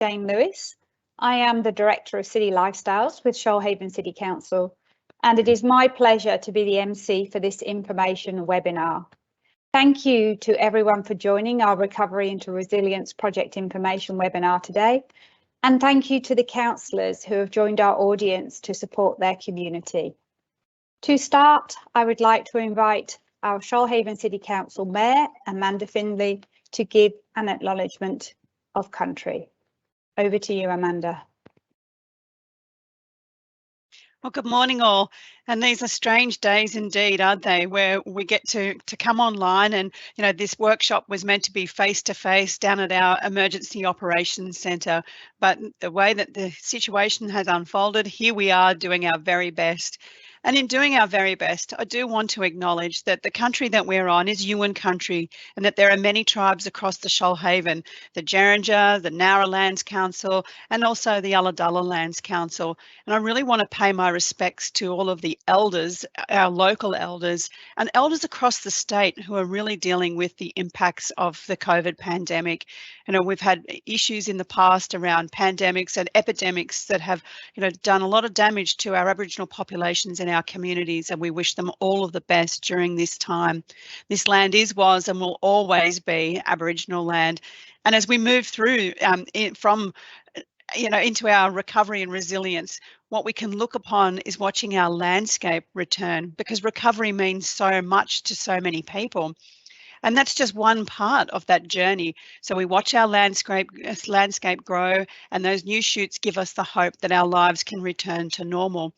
Jane Lewis. I am the Director of City Lifestyles with Shoalhaven City Council, and it is my pleasure to be the MC for this information webinar. Thank you to everyone for joining our Recovery into Resilience Project Information webinar today, and thank you to the councillors who have joined our audience to support their community. To start, I would like to invite our Shoalhaven City Council Mayor, Amanda Findlay, to give an acknowledgement of country. Over to you, Amanda. Well, good morning all. And these are strange days indeed, aren't they, where we get to come online, and this workshop was meant to be face-to-face down at our Emergency Operations Centre, but the way that the situation has unfolded, here we are doing our very best. And in doing our very best, I do want to acknowledge that the country that we're on is Yuin country, and that there are many tribes across the Shoalhaven, the Jerrinja, the Nowra Lands Council, and also the Ulladulla Lands Council. And I really want to pay my respects to all of the elders, our local elders, and elders across the state who are really dealing with the impacts of the COVID pandemic. We've had issues in the past around pandemics and epidemics that have, done a lot of damage to our Aboriginal populations in our communities, and we wish them all of the best during this time. This land was, and will always be Aboriginal land. And as we move through into our recovery and resilience, what we can look upon is watching our landscape return, because recovery means so much to so many people. And that's just one part of that journey. So we watch our landscape grow, and those new shoots give us the hope that our lives can return to normal.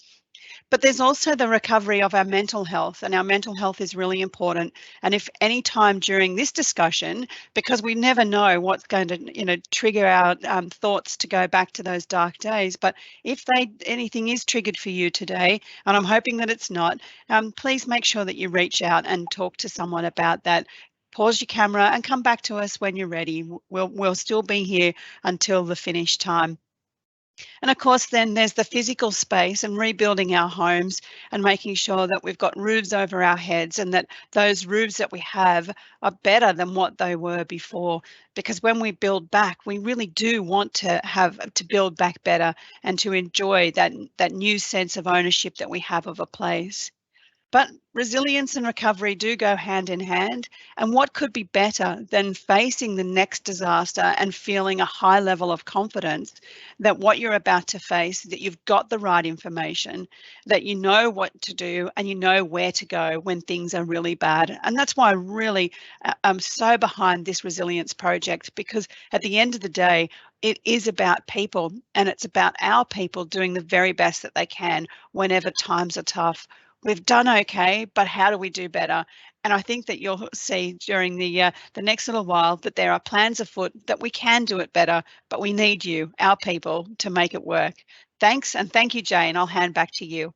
But there's also the recovery of our mental health, and our mental health is really important. And if any time during this discussion, because we never know what's going to trigger our thoughts to go back to those dark days, but if anything is triggered for you today, and I'm hoping that it's not, please make sure that you reach out and talk to someone about that. Pause your camera and come back to us when you're ready. We'll still be here until the finish time. And of course, then there's the physical space and rebuilding our homes and making sure that we've got roofs over our heads, and that those roofs that we have are better than what they were before. Because when we build back, we really do want to build back better and to enjoy that new sense of ownership that we have of a place. But resilience and recovery do go hand in hand, and what could be better than facing the next disaster and feeling a high level of confidence that what you're about to face, that you've got the right information, that you know what to do and you know where to go when things are really bad. And that's why I really am so behind this resilience project, because at the end of the day, it is about people, and it's about our people doing the very best that they can whenever times are tough. We've done okay, but how do we do better? And I think that you'll see during the next little while that there are plans afoot that we can do it better, but we need you, our people, to make it work. Thanks, and thank you, Jane. I'll hand back to you.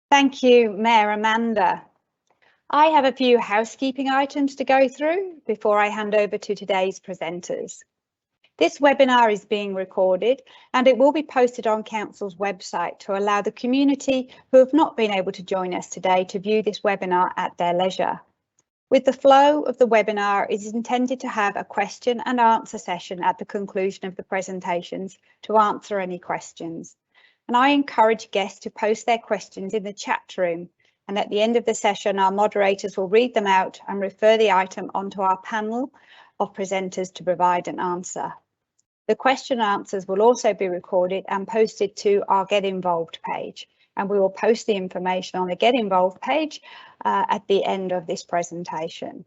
Thank you, Mayor Amanda. I have a few housekeeping items to go through before I hand over to today's presenters. This webinar is being recorded, and it will be posted on Council's website to allow the community who have not been able to join us today to view this webinar at their leisure. With the flow of the webinar, it is intended to have a question and answer session at the conclusion of the presentations to answer any questions. And I encourage guests to post their questions in the chat room, and at the end of the session, our moderators will read them out and refer the item onto our panel of presenters to provide an answer. The question and answers will also be recorded and posted to our Get Involved page, and we will post the information on the Get Involved page at the end of this presentation.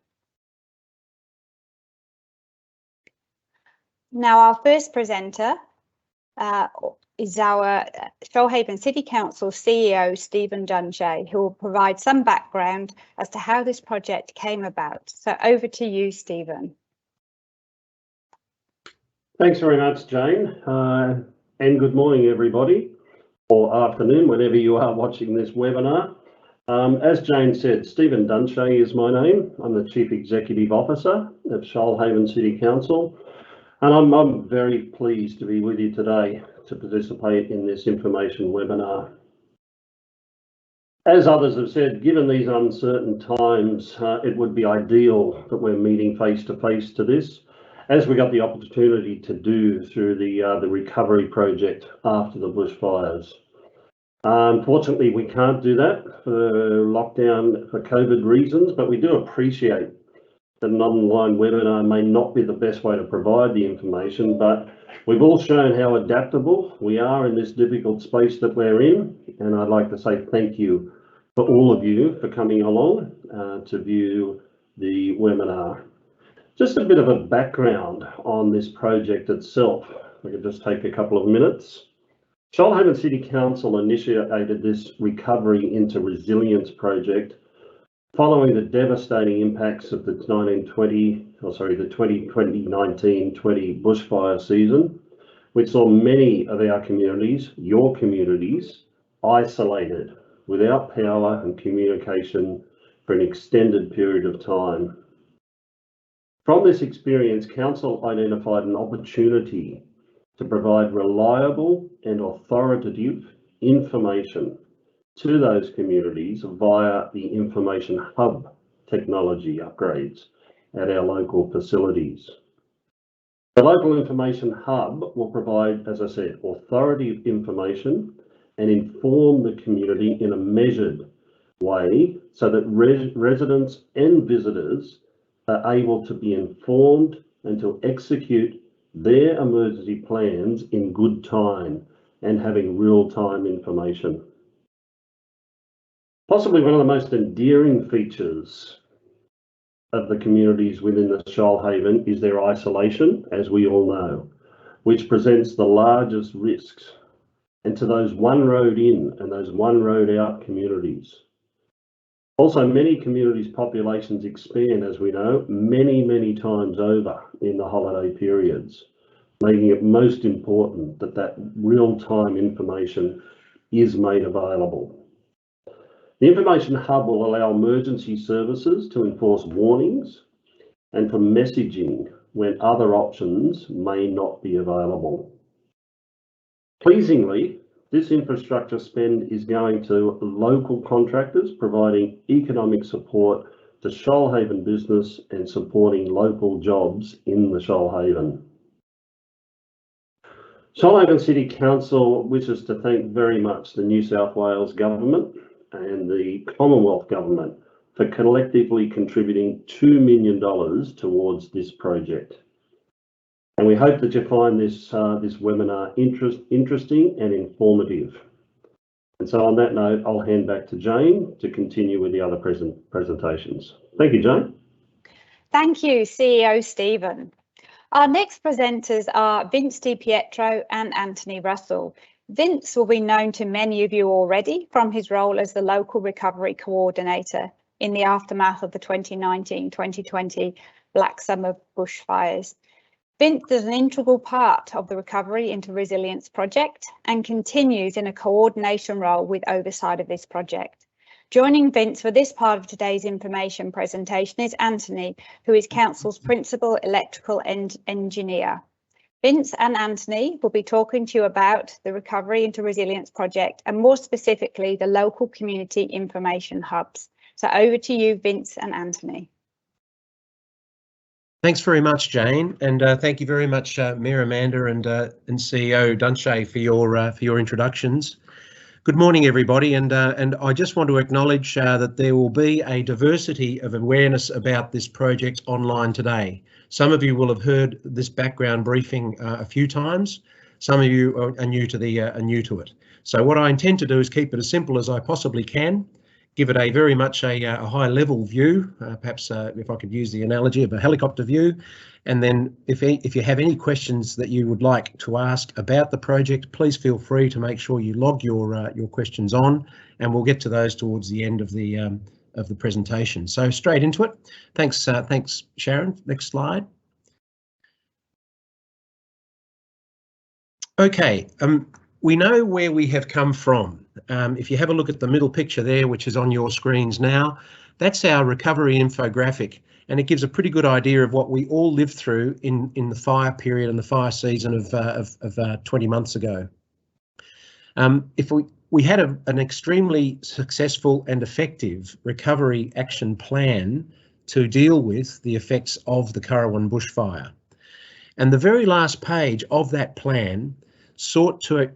Now, our first presenter is our Shoalhaven City Council CEO, Stephen Duncher, who will provide some background as to how this project came about. So over to you, Stephen. Thanks very much, Jane, and good morning, everybody, or afternoon, whenever you are watching this webinar. As Jane said, Stephen Duncher is my name. I'm the Chief Executive Officer of Shoalhaven City Council, and I'm very pleased to be with you today to participate in this information webinar. As others have said, given these uncertain times, it would be ideal that we're meeting face to face to this, as we got the opportunity to do through the recovery project after the bushfires. Unfortunately, we can't do that for lockdown for COVID reasons, but we do appreciate that an online webinar may not be the best way to provide the information, but we've all shown how adaptable we are in this difficult space that we're in, and I'd like to say thank you for all of you for coming along to view the webinar. Just a bit of a background on this project itself. We could just take a couple of minutes. Shoalhaven City Council initiated this Recovery into Resilience project following the devastating impacts of the 2019-20 bushfire season, which saw many of our communities, your communities, isolated without power and communication for an extended period of time. From this experience, Council identified an opportunity to provide reliable and authoritative information to those communities via the Information Hub technology upgrades at our local facilities. The local Information Hub will provide, as I said, authoritative information and inform the community in a measured way so that residents and visitors are able to be informed and to execute their emergency plans in good time and having real-time information. Possibly one of the most endearing features of the communities within the Shoalhaven is their isolation, as we all know, which presents the largest risks, and to those one road in and those one road out communities. Also, many communities' populations expand, as we know, many times over in the holiday periods, making it most important that that real-time information is made available. The Information Hub will allow emergency services to enforce warnings and for messaging when other options may not be available. Pleasingly, this infrastructure spend is going to local contractors providing economic support to Shoalhaven business and supporting local jobs in the Shoalhaven. Shoalhaven City Council wishes to thank very much the New South Wales Government and the Commonwealth Government for collectively contributing $2 million towards this project. And we hope that you find this webinar interesting and informative. And so on that note, I'll hand back to Jane to continue with the other presentations. Thank you, Jane. Thank you, CEO Stephen. Our next presenters are Vince DiPietro and Anthony Russell. Vince will be known to many of you already from his role as the local recovery coordinator in the aftermath of the 2019-2020 Black Summer bushfires. Vince is an integral part of the Recovery into Resilience project and continues in a coordination role with oversight of this project. Joining Vince for this part of today's information presentation is Anthony, who is Council's Principal Electrical Engineer. Vince and Anthony will be talking to you about the Recovery into Resilience project and more specifically the local community information hubs. So over to you, Vince and Anthony. Thanks very much, Jane, and thank you very much, Mayor Amanda and CEO Duncher for your introductions. Good morning, everybody, and I just want to acknowledge that there will be a diversity of awareness about this project online today. Some of you will have heard this background briefing a few times. Some of you are new to it. So what I intend to do is keep it as simple as I possibly can. Give it a very much a high level view, perhaps if I could use the analogy of a helicopter view. And then if you have any questions that you would like to ask about the project, please feel free to make sure you log your questions on, and we'll get to those towards the end of the presentation. So straight into it. Thanks, Sharon. Next slide. Okay. We know where we have come from. If you have a look at the middle picture there, which is on your screens now, that's our recovery infographic, and it gives a pretty good idea of what we all lived through in the fire period and the fire season of 20 months ago. If we we had an extremely successful and effective recovery action plan to deal with the effects of the Currowan bushfire. And the very last page of that plan sought to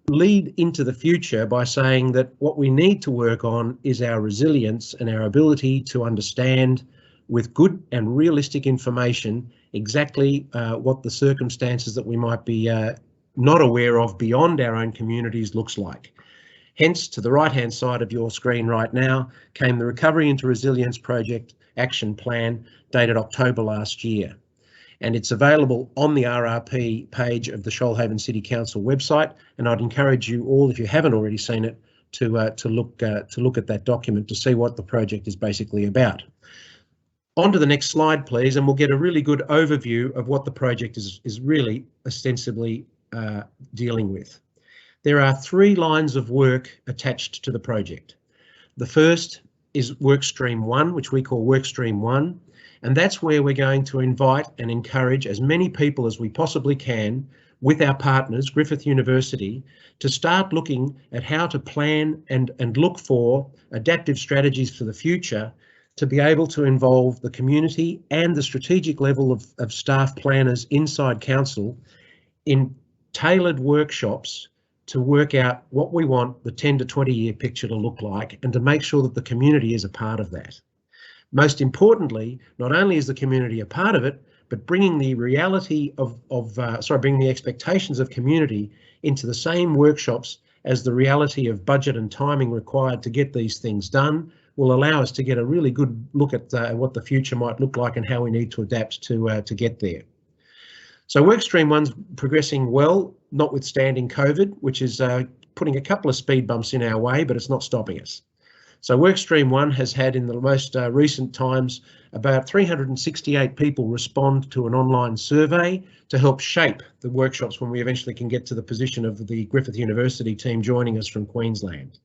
lead into the future by saying that what we need to work on is our resilience and our ability to understand with good and realistic information exactly what the circumstances that we might be not aware of beyond our own communities looks like. Hence, to the right-hand side of your screen right now came the Recovery into Resilience Project Action Plan dated October last year. And it's available on the RRP page of the Shoalhaven City Council website. And I'd encourage you all, if you haven't already seen it, to look at that document to see what the project is basically about. On to the next slide, please, and we'll get a really good overview of what the project is really ostensibly dealing with. There are 3 lines of work attached to the project. The first is Workstream 1, which we call Workstream 1, and that's where we're going to invite and encourage as many people as we possibly can with our partners, Griffith University, to start looking at how to plan and look for adaptive strategies for the future to be able to involve the community and the strategic level of staff planners inside council in tailored workshops to work out what we want the 10 to 20 year picture to look like and to make sure that the community is a part of that. Most importantly, not only is the community a part of it, but bringing the reality bringing the expectations of community into the same workshops as the reality of budget and timing required to get these things done will allow us to get a really good look at what the future might look like and how we need to adapt to get there. So Workstream 1's progressing well, notwithstanding COVID, which is putting a couple of speed bumps in our way, but it's not stopping us. So Workstream 1 has had in the most recent times about 368 people respond to an online survey to help shape the workshops when we eventually can get to the position of the Griffith University team joining us from Queensland.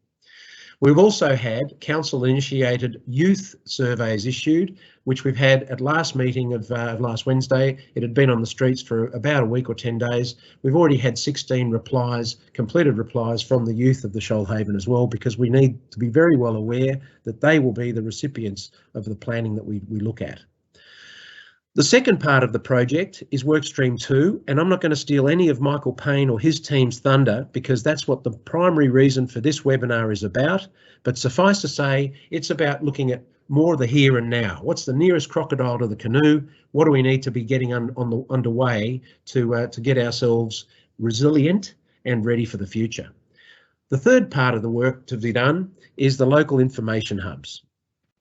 We've also had council-initiated youth surveys issued, which we've had at last meeting of last Wednesday. It had been on the streets for about a week or 10 days. We've already had 16 replies, completed replies from the youth of the Shoalhaven as well, because we need to be very well aware that they will be the recipients of the planning that we look at. The second part of the project is Workstream 2, and I'm not going to steal any of Michael Payne or his team's thunder because that's what the primary reason for this webinar is about. But suffice to say, it's about looking at more of the here and now. What's the nearest crocodile to the canoe? What do we need to be getting underway to get ourselves resilient and ready for the future? The third part of the work to be done is the local information hubs.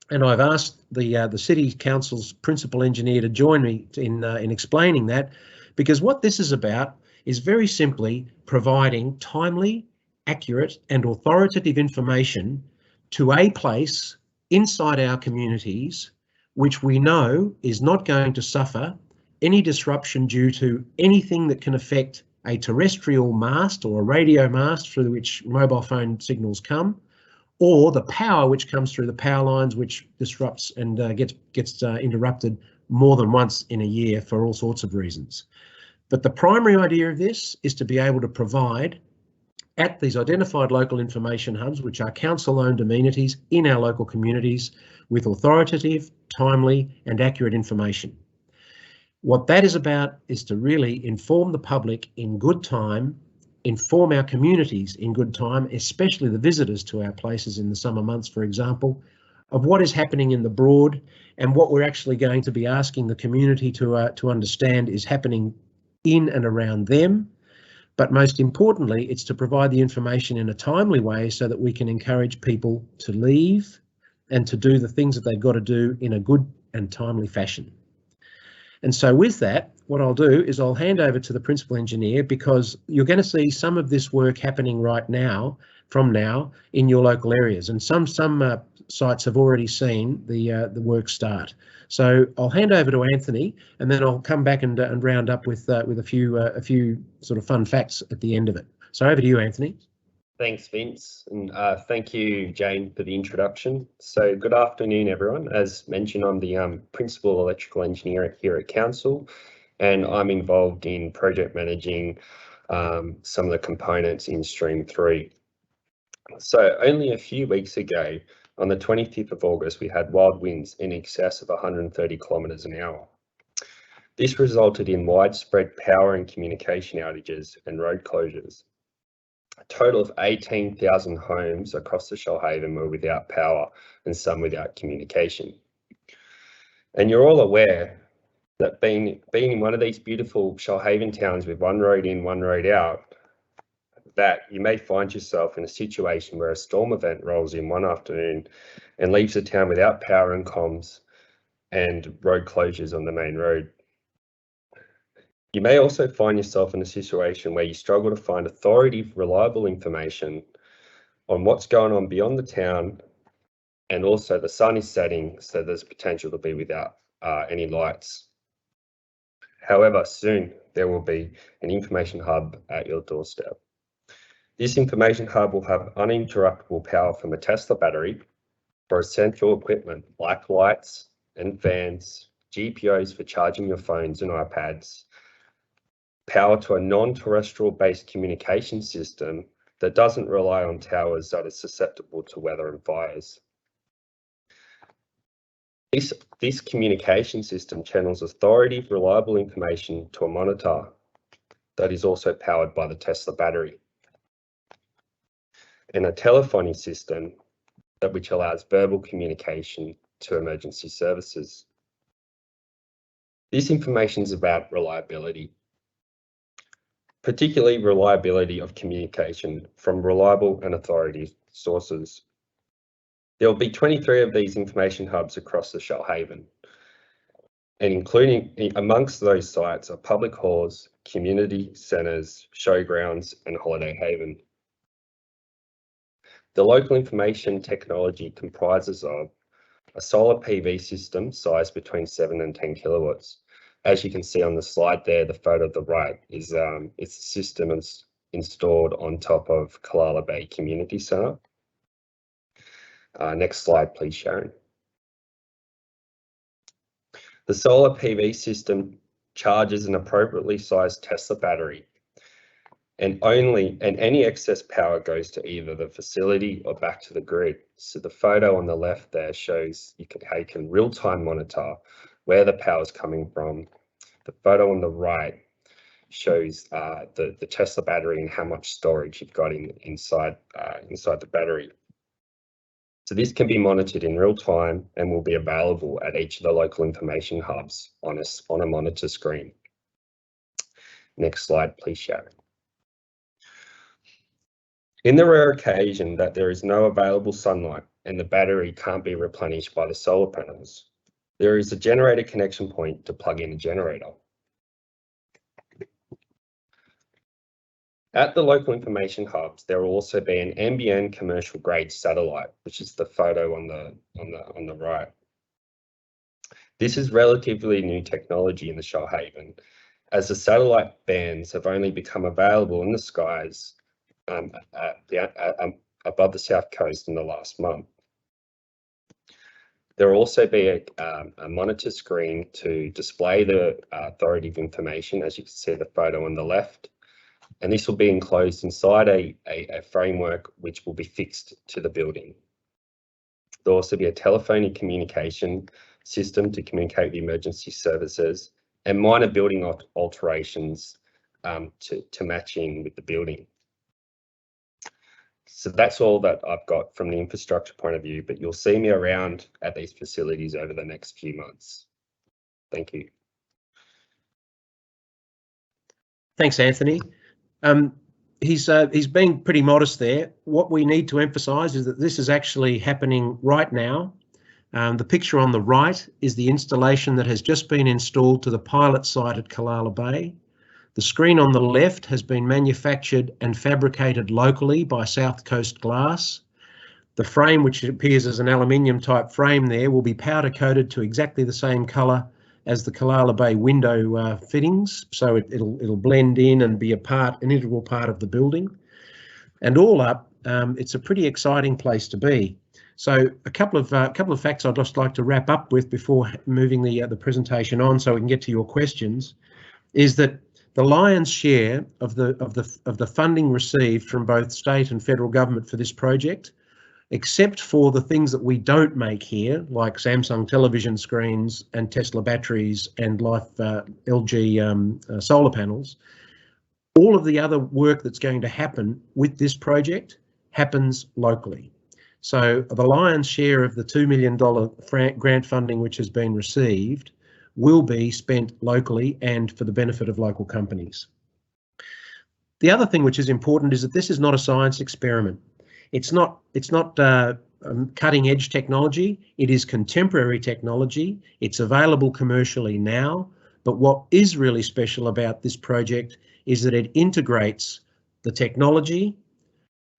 And I've asked the City Council's principal engineer to join me in explaining that, because what this is about is very simply providing timely, accurate and authoritative information to a place inside our communities which we know is not going to suffer any disruption due to anything that can affect a terrestrial mast or a radio mast through which mobile phone signals come, or the power which comes through the power lines, which disrupts and gets interrupted more than once in a year for all sorts of reasons. But the primary idea of this is to be able to provide at these identified local information hubs, which are council-owned amenities in our local communities, with authoritative, timely and accurate information. What that is about is to really inform the public in good time, inform our communities in good time, especially the visitors to our places in the summer months, for example, of what is happening in the Broad and what we're actually going to be asking the community to understand is happening in and around them. But most importantly, it's to provide the information in a timely way so that we can encourage people to leave and to do the things that they've got to do in a good and timely fashion. And so with that, what I'll do is I'll hand over to the principal engineer, because you're going to see some of this work happening right now, from now, in your local areas, and some sites have already seen the work start. So I'll hand over to Anthony, and then I'll come back and round up with a few sort of fun facts at the end of it. So over to you, Anthony. Thanks, Vince, and thank you, Jane, for the introduction. So good afternoon, everyone. As mentioned, I'm the principal electrical engineer here at Council, and I'm involved in project managing some of the components in Stream 3. So only a few weeks ago, on the 25th of August, we had wild winds in excess of 130 kilometres an hour. This resulted in widespread power and communication outages and road closures. A total of 18,000 homes across the Philhaven were without power and some without communication. And you're all aware that being in one of these beautiful Philhaven towns with one road in, one road out, that you may find yourself in a situation where a storm event rolls in one afternoon and leaves the town without power and comms and road closures on the main road. You may also find yourself in a situation where you struggle to find authoritative, reliable information on what's going on beyond the town, and also the sun is setting, so there's potential to be without any lights. However, soon there will be an information hub at your doorstep. This information hub will have uninterruptible power from a Tesla battery for essential equipment like lights and fans, GPOs for charging your phones and iPads, power to a non-terrestrial based communication system that doesn't rely on towers that are susceptible to weather and fires. This communication system channels authoritative, reliable information to a monitor that is also powered by the Tesla battery, and a telephony system which allows verbal communication to emergency services. This information is about reliability, particularly reliability of communication from reliable and authoritative sources. There will be 23 of these information hubs across the Philhaven, and including amongst those sites are public halls, community centres, showgrounds and holiday haven. The local information technology comprises of a solar PV system sized between 7 and 10 kilowatts. As you can see on the slide there, the photo of the right is it's a system installed on top of Callala Bay Community Centre. Next slide, please, Sharon. The solar PV system charges an appropriately sized Tesla battery, and any excess power goes to either the facility or back to the grid. So the photo on the left there shows how you can real-time monitor where the power is coming from. The photo on the right shows the Tesla battery and how much storage you've got inside the battery. So this can be monitored in real time and will be available at each of the local information hubs on a monitor screen. Next slide, please, Sharon. In the rare occasion that there is no available sunlight and the battery can't be replenished by the solar panels, there is a generator connection point to plug in a generator. At the local information hubs, there will also be an NBN commercial grade satellite, which is the photo on the right. This is relatively new technology in the Philhaven, as the satellite bands have only become available in the skies above the south coast in the last month. There will also be a monitor screen to display the authoritative information, as you can see the photo on the left. And this will be enclosed inside a framework which will be fixed to the building. There will also be a telephony communication system to communicate with emergency services and minor building alterations to match in with the building. So that's all that I've got from the infrastructure point of view, but you'll see me around at these facilities over the next few months. Thank you. Thanks, Anthony. He's being pretty modest there. What we need to emphasise is that this is actually happening right now. The picture on the right is the installation that has just been installed to the pilot site at Callala Bay. The screen on the left has been manufactured and fabricated locally by South Coast Glass. The frame, which appears as an aluminium type frame there, will be powder coated to exactly the same colour as the Callala Bay window fittings, so it'll blend in and be an integral part of the building. And all up, it's a pretty exciting place to be. So a couple of facts I'd just like to wrap up with before moving the presentation on, so we can get to your questions, is that the lion's share of the funding received from both state and federal government for this project, except for the things that we don't make here, like Samsung television screens and Tesla batteries and LG solar panels, all of the other work that's going to happen with this project happens locally. So the lion's share of the $2 million grant funding which has been received will be spent locally and for the benefit of local companies. The other thing which is important is that this is not a science experiment. It's not cutting edge technology. It is contemporary technology. It's available commercially now. But what is really special about this project is that it integrates the technology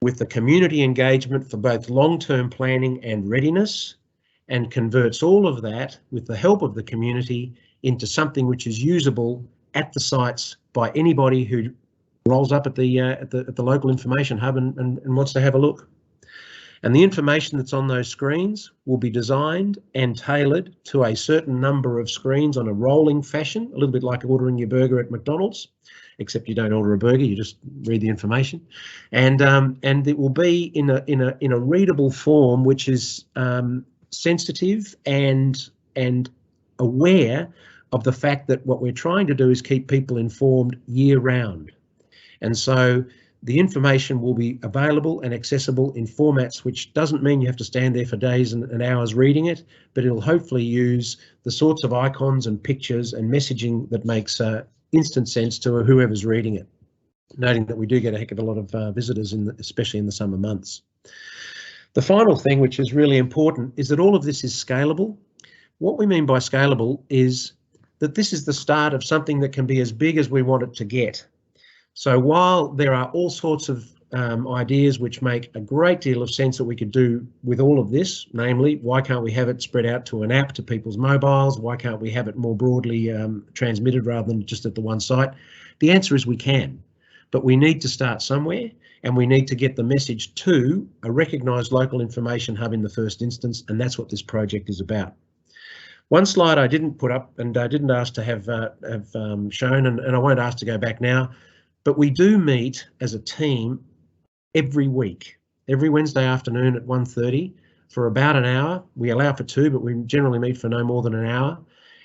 with the community engagement for both long-term planning and readiness, and converts all of that with the help of the community into something which is usable at the sites by anybody who rolls up at the local information hub and wants to have a look. And the information that's on those screens will be designed and tailored to a certain number of screens on a rolling fashion, a little bit like ordering your burger at McDonald's, except you don't order a burger, you just read the information. And it will be in a readable form, which is sensitive and aware of the fact that what we're trying to do is keep people informed year round. And so the information will be available and accessible in formats which doesn't mean you have to stand there for days and hours reading it, but it'll hopefully use the sorts of icons and pictures and messaging that makes instant sense to whoever's reading it, noting that we do get a heck of a lot of visitors, especially in the summer months. The final thing, which is really important, is that all of this is scalable. What we mean by scalable is that this is the start of something that can be as big as we want it to get. So while there are all sorts of ideas which make a great deal of sense that we could do with all of this, namely, why can't we have it spread out to an app to people's mobiles? Why can't we have it more broadly transmitted rather than just at the one site? The answer is we can, but we need to start somewhere, and we need to get the message to a recognised local information hub in the first instance, and that's what this project is about. One slide I didn't put up and I didn't ask to have shown, and I won't ask to go back now, but we do meet as a team every week, every Wednesday afternoon at 1:30 for about an hour. We allow for 2, but we generally meet for no more than an hour.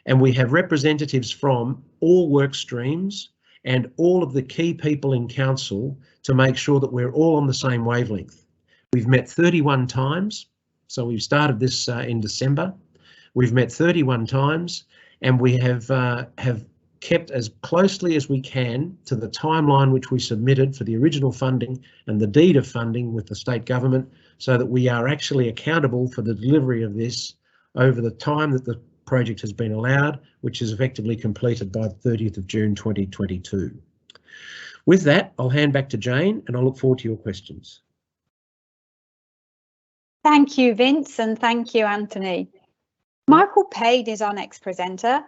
And we have representatives from all work streams and all of the key people in council to make sure that we're all on the same wavelength. We've met 31 times. So we've started this in December. We've met 31 times, and we have kept as closely as we can to the timeline which we submitted for the original funding and the deed of funding with the state government, so that we are actually accountable for the delivery of this over the time that the project has been allowed, which is effectively completed by the 30th of June 2022. With that, I'll hand back to Jane, and I look forward to your questions. Thank you, Vince, and thank you, Anthony. Michael Payne is our next presenter.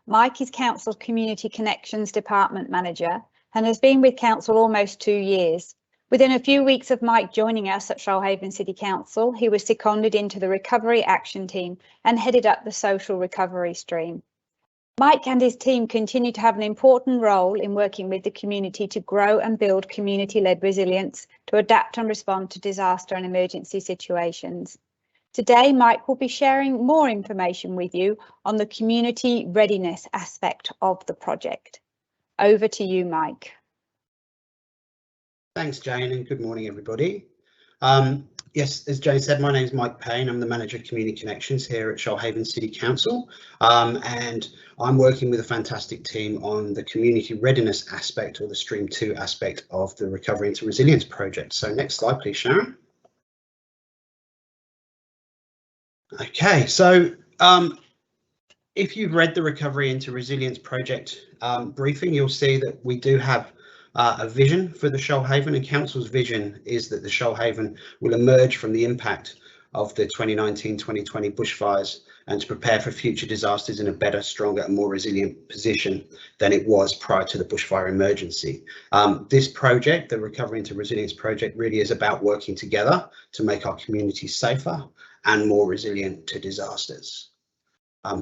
Mike is Council's Community Connections Department Manager and has been with Council almost 2 years. Within a few weeks of Mike joining us at Philhaven City Council, he was seconded into the Recovery Action Team and headed up the social recovery stream. Mike and his team continue to have an important role in working with the community to grow and build community-led resilience to adapt and respond to disaster and emergency situations. Today, Mike will be sharing more information with you on the community readiness aspect of the project. Over to you, Mike. Thanks, Jane, and good morning, everybody. Yes, as Jane said, my name is Mike Payne. I'm the Manager of Community Connections here at Philhaven City Council, and I'm working with a fantastic team on the community readiness aspect, or the Stream 2 aspect of the Recovery into Resilience project. So next slide, please, Sharon. Okay, so if you've read the Recovery into Resilience project briefing, you'll see that we do have a vision for the Philhaven, and Council's vision is that the Philhaven will emerge from the impact of the 2019-2020 bushfires and to prepare for future disasters in a better, stronger and more resilient position than it was prior to the bushfire emergency. This project, the Recovery into Resilience project, really is about working together to make our communities safer and more resilient to disasters.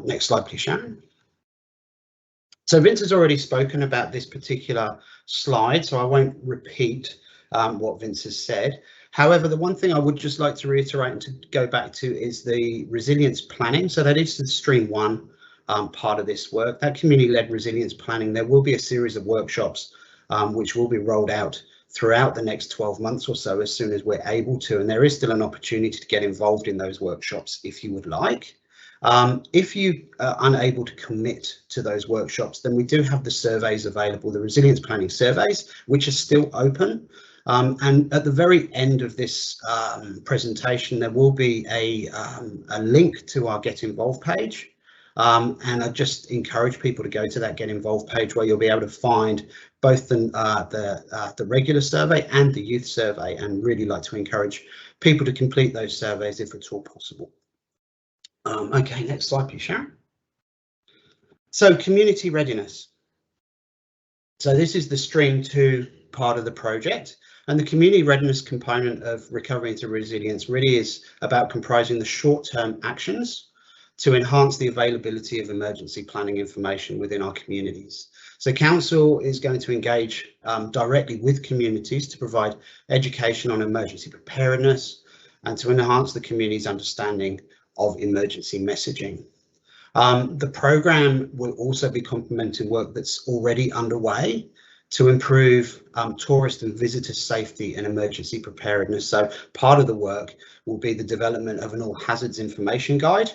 Next slide, please, Sharon. So Vince has already spoken about this particular slide, so I won't repeat what Vince has said. However, the one thing I would just like to reiterate and to go back to is the resilience planning. So that is the stream 1 part of this work, that community-led resilience planning. There will be a series of workshops which will be rolled out throughout the next 12 months or so as soon as we're able to, and there is still an opportunity to get involved in those workshops if you would like. If you are unable to commit to those workshops, then we do have the surveys available, the resilience planning surveys, which are still open. And at the very end of this presentation, there will be a link to our Get Involved page. And I just encourage people to go to that Get Involved page, where you'll be able to find both the regular survey and the youth survey, and really like to encourage people to complete those surveys if at all possible. Okay, next slide, please, Sharon. So community readiness. So this is the stream 2 part of the project, and the community readiness component of recovery into resilience really is about comprising the short-term actions to enhance the availability of emergency planning information within our communities. So council is going to engage directly with communities to provide education on emergency preparedness and to enhance the community's understanding of emergency messaging. The programme will also be complementing work that's already underway to improve tourist and visitor safety and emergency preparedness. So part of the work will be the development of an all hazards information guide,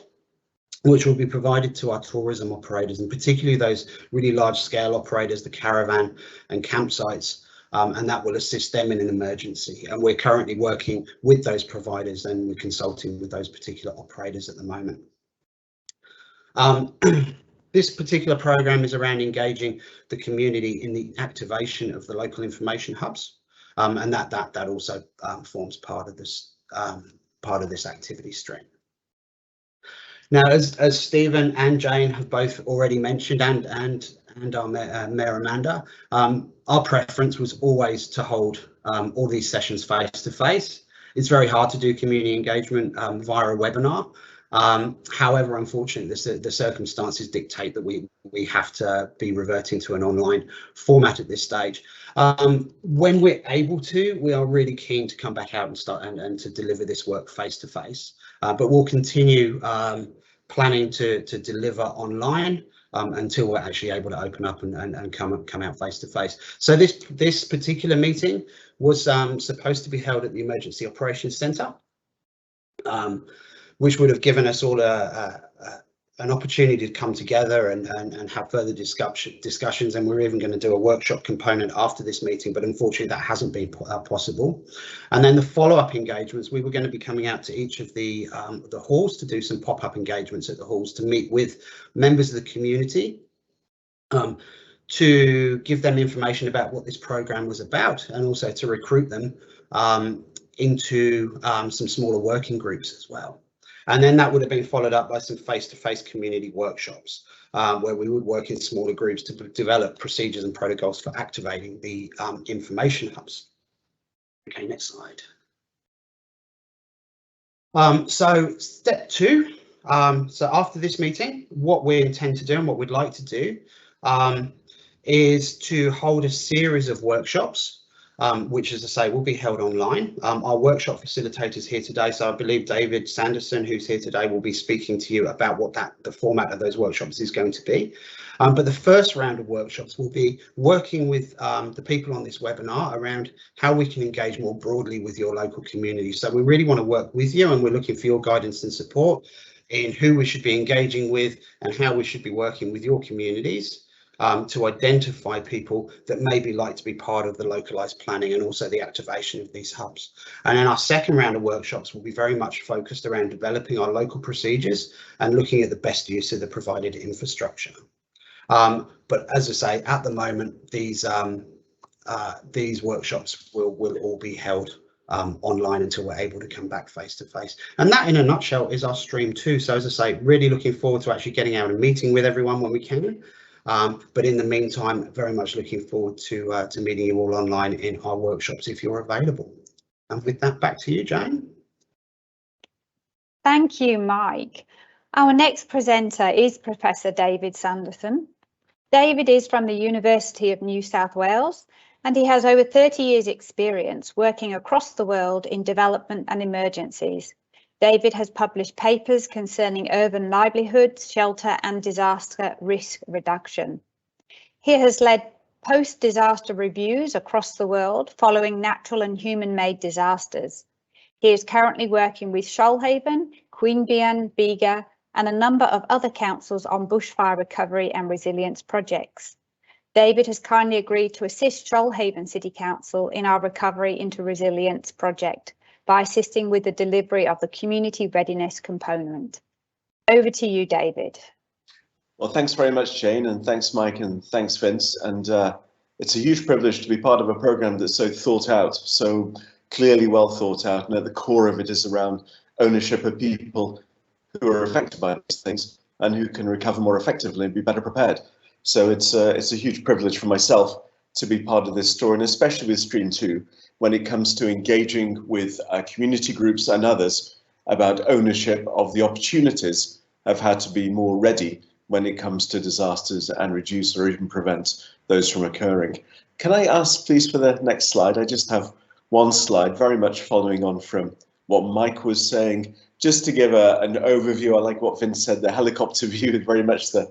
which will be provided to our tourism operators, and particularly those really large scale operators, the caravan and campsites, and that will assist them in an emergency. And we're currently working with those providers, and we're consulting with those particular operators at the moment. This particular program is around engaging the community in the activation of the local information hubs, and that also forms part of this activity stream. Now, as Stephen and Jane have both already mentioned, and our Mayor Amanda, our preference was always to hold all these sessions face to face. It's very hard to do community engagement via a webinar. However, unfortunately, the circumstances dictate that we have to be reverting to an online format at this stage. When we're able to, we are really keen to come back out and start and to deliver this work face to face. But we'll continue planning to deliver online until we're actually able to open up and come out face to face. So this particular meeting was supposed to be held at the Emergency Operations Centre, which would have given us all an opportunity to come together and have further discussions, and we're even going to do a workshop component after this meeting, but unfortunately that hasn't been possible. And then the follow-up engagements, we were going to be coming out to each of the halls to do some pop-up engagements at the halls to meet with members of the community, to give them information about what this program was about, and also to recruit them into some smaller working groups as well. And then that would have been followed up by some face-to-face community workshops where we would work in smaller groups to develop procedures and protocols for activating the information hubs. Okay, next slide. So step 2. So after this meeting, what we intend to do and what we'd like to do is to hold a series of workshops, which, as I say, will be held online. Our workshop facilitators here today, so I believe David Sanderson, who's here today, will be speaking to you about what the format of those workshops is going to be. But the first round of workshops will be working with the people on this webinar around how we can engage more broadly with your local community. So we really want to work with you, and we're looking for your guidance and support in who we should be engaging with and how we should be working with your communities. To identify people that maybe like to be part of the localised planning and also the activation of these hubs. And then our second round of workshops will be very much focused around developing our local procedures and looking at the best use of the provided infrastructure. But as I say, at the moment, these workshops will all be held online until we're able to come back face to face. And that, in a nutshell, is our stream 2. So as I say, really looking forward to actually getting out and meeting with everyone when we can. But in the meantime, very much looking forward to meeting you all online in our workshops if you're available. And with that, back to you, Jane. Thank you, Mike. Our next presenter is Professor David Sanderson. David is from the University of New South Wales, and he has over 30 years' experience working across the world in development and emergencies. David has published papers concerning urban livelihoods, shelter and disaster risk reduction. He has led post-disaster reviews across the world following natural and human-made disasters. He is currently working with Philhaven, Queanbeyan, Bega and a number of other councils on bushfire recovery and resilience projects. David has kindly agreed to assist Philhaven City Council in our Recovery into Resilience project by assisting with the delivery of the community readiness component. Over to you, David. Well, thanks very much, Jane, and thanks, Mike, and thanks, Vince. And it's a huge privilege to be part of a program that's so thought out, so clearly well thought out, and at the core of it is around ownership of people who are affected by these things and who can recover more effectively and be better prepared. So it's a huge privilege for myself to be part of this story, and especially with Stream 2, when it comes to engaging with community groups and others about ownership of the opportunities of how to be more ready when it comes to disasters and reduce or even prevent those from occurring. Can I ask, please, for the next slide? I just have one slide, very much following on from what Mike was saying, just to give an overview. I like what Vince said, the helicopter view, very much the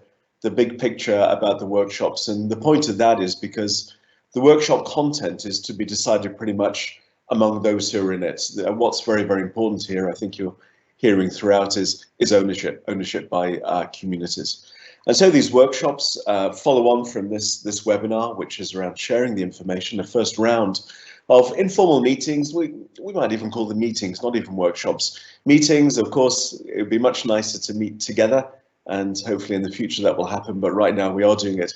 big picture about the workshops. And the point of that is because the workshop content is to be decided pretty much among those who are in it. And what's very, very important here, I think you're hearing throughout, is ownership by communities. And so these workshops follow on from this webinar, which is around sharing the information, a first round of informal meetings. We might even call them meetings, not even workshops. Meetings, of course, it would be much nicer to meet together, and hopefully in the future that will happen. But right now we are doing it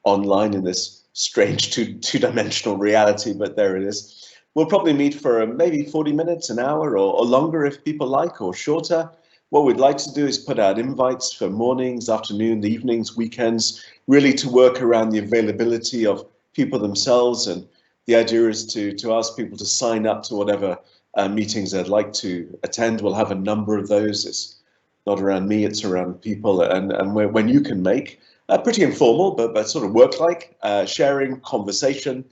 online in this strange two-dimensional reality, but there it is. We'll probably meet for maybe 40 minutes, an hour, or longer if people like, or shorter. What we'd like to do is put out invites for mornings, afternoons, evenings, weekends, really to work around the availability of people themselves. And the idea is to ask people to sign up to whatever meetings they'd like to attend. We'll have a number of those. It's not around me, it's around people, and when you can make pretty informal, but sort of work-like, sharing, conversation.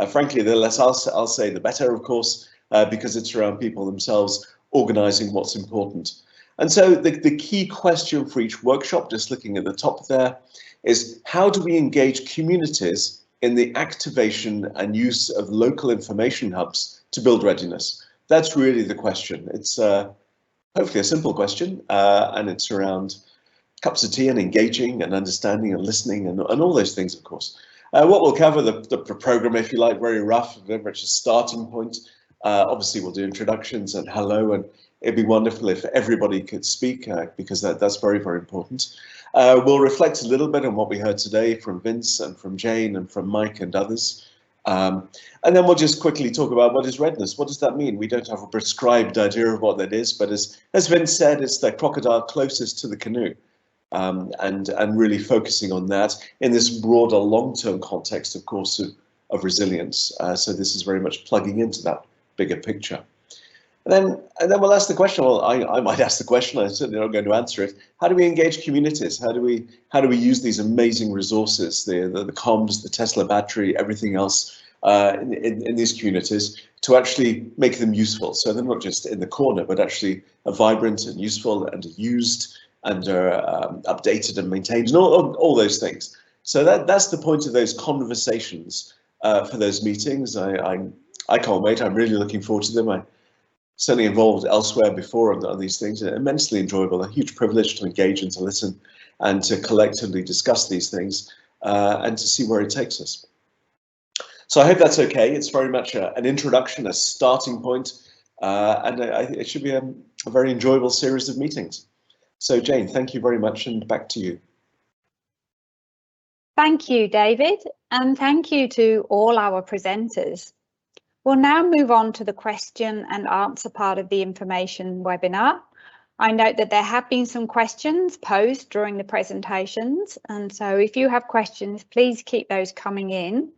Frankly, the less I'll say, the better, of course, because it's around people themselves organising what's important. And so the key question for each workshop, just looking at the top there, is how do we engage communities in the activation and use of local information hubs to build readiness? That's really the question. It's hopefully a simple question, and it's around cups of tea and engaging and understanding and listening and all those things, of course. What we'll cover, the program, if you like, very rough, very much a starting point. Obviously, we'll do introductions and hello, and it'd be wonderful if everybody could speak, because that's very, very important. We'll reflect a little bit on what we heard today from Vince and from Jane and from Mike and others. And then we'll just quickly talk about what is readiness. What does that mean? We don't have a prescribed idea of what that is, but as Vince said, it's the crocodile closest to the canoe, and really focusing on that in this broader long-term context, of course, of resilience. So this is very much plugging into that bigger picture. And then we'll ask the question. Well, I might ask the question. I'm certainly not going to answer it. How do we engage communities? How do we use these amazing resources, the comms, the Tesla battery, everything else in these communities to actually make them useful? So they're not just in the corner, but actually are vibrant and useful and are used and are updated and maintained, and all those things. So that's the point of those conversations for those meetings. I can't wait. I'm really looking forward to them. I certainly involved elsewhere before on these things. Immensely enjoyable, a huge privilege to engage and to listen and to collectively discuss these things and to see where it takes us. So I hope that's okay. It's very much an introduction, a starting point, and it should be a very enjoyable series of meetings. So Jane, thank you very much, and back to you. Thank you, David, and thank you to all our presenters. We'll now move on to the question and answer part of the information webinar. I note that there have been some questions posed during the presentations, and so if you have questions, please keep those coming in.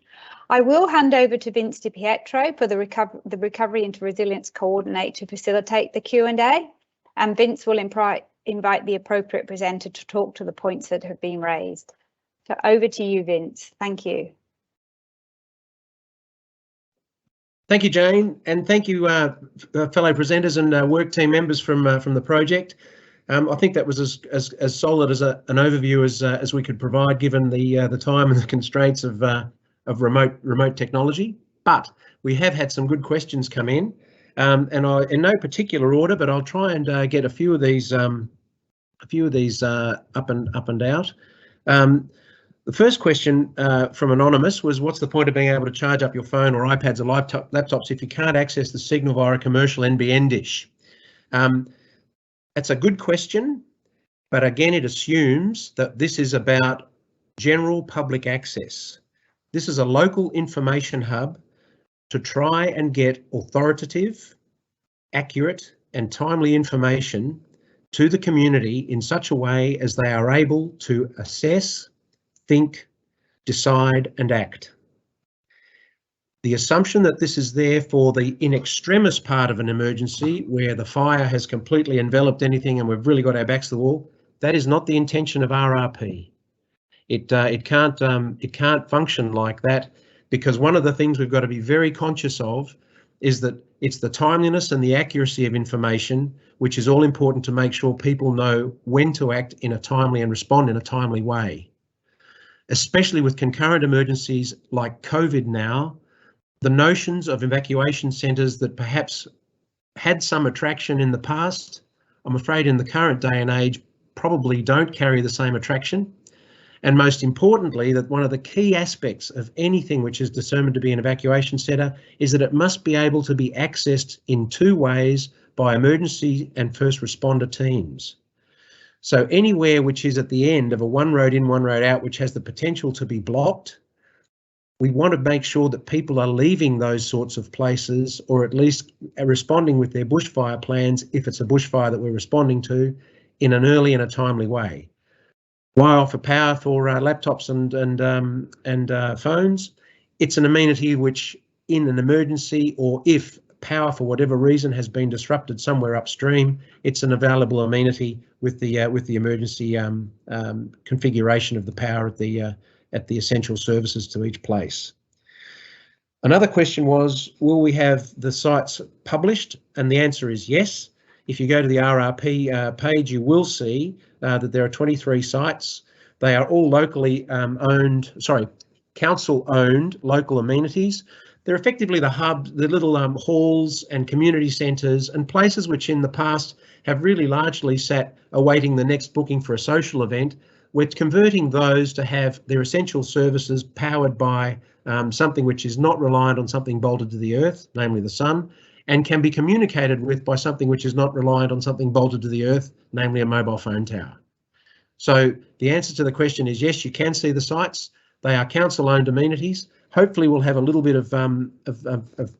I will hand over to Vince DiPietro for the Recovery into Resilience Coordinator to facilitate the Q&A, and Vince will invite the appropriate presenter to talk to the points that have been raised. So over to you, Vince. Thank you. Thank you, Jane, and thank you, fellow presenters and work team members from the project. I think that was as solid as an overview as we could provide, given the time and the constraints of remote technology. But we have had some good questions come in, and I, in no particular order, but I'll try and get a few of these up and out. The first question from Anonymous was, what's the point of being able to charge up your phone or iPads or laptops if you can't access the signal via a commercial NBN dish? That's a good question, but again, it assumes that this is about general public access. This is a local information hub to try and get authoritative, accurate, and timely information to the community in such a way as they are able to assess, think, decide, and act. The assumption that this is there for the in extremis part of an emergency where the fire has completely enveloped anything and we've really got our backs to the wall, that is not the intention of RRP. It can't function like that, because one of the things we've got to be very conscious of is that it's the timeliness and the accuracy of information which is all important to make sure people know when to act in a timely and respond in a timely way. Especially with concurrent emergencies like COVID now, the notions of evacuation centres that perhaps had some attraction in the past, I'm afraid in the current day and age probably don't carry the same attraction. And most importantly, that one of the key aspects of anything which is determined to be an evacuation centre is that it must be able to be accessed in two ways by emergency and first responder teams. So anywhere which is at the end of a one road in, one road out, which has the potential to be blocked, we want to make sure that people are leaving those sorts of places, or at least responding with their bushfire plans, if it's a bushfire that we're responding to, in an early and a timely way. Why offer power for laptops and phones? It's an amenity which, in an emergency, or if power for whatever reason has been disrupted somewhere upstream, it's an available amenity with the emergency configuration of the power at the essential services to each place. Another question was, will we have the sites published? And the answer is yes. If you go to the RRP page, you will see that there are 23 sites. They are all locally council-owned local amenities. They're effectively the hubs, the little halls and community centres and places which in the past have really largely sat awaiting the next booking for a social event. We're converting those to have their essential services powered by something which is not reliant on something bolted to the earth, namely the sun, and can be communicated with by something which is not reliant on something bolted to the earth, namely a mobile phone tower. So the answer to the question is yes, you can see the sites. They are council-owned amenities. Hopefully we'll have a little bit of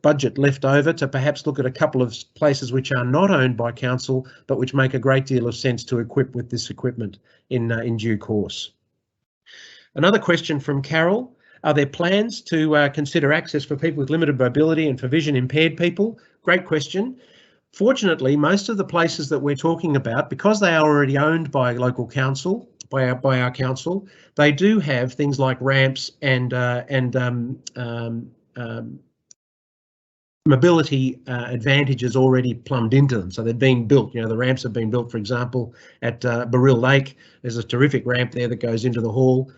budget left over to perhaps look at a couple of places which are not owned by council, but which make a great deal of sense to equip with this equipment in due course. Another question from Carol. Are there plans to consider access for people with limited mobility and for vision impaired people? Great question. Fortunately, most of the places that we're talking about, because they are already owned by local council, by our council, they do have things like ramps and mobility advantages already plumbed into them. So they're being built. You know, the ramps have been built, for example, at Baril Lake. There's a terrific ramp there that goes into the hall.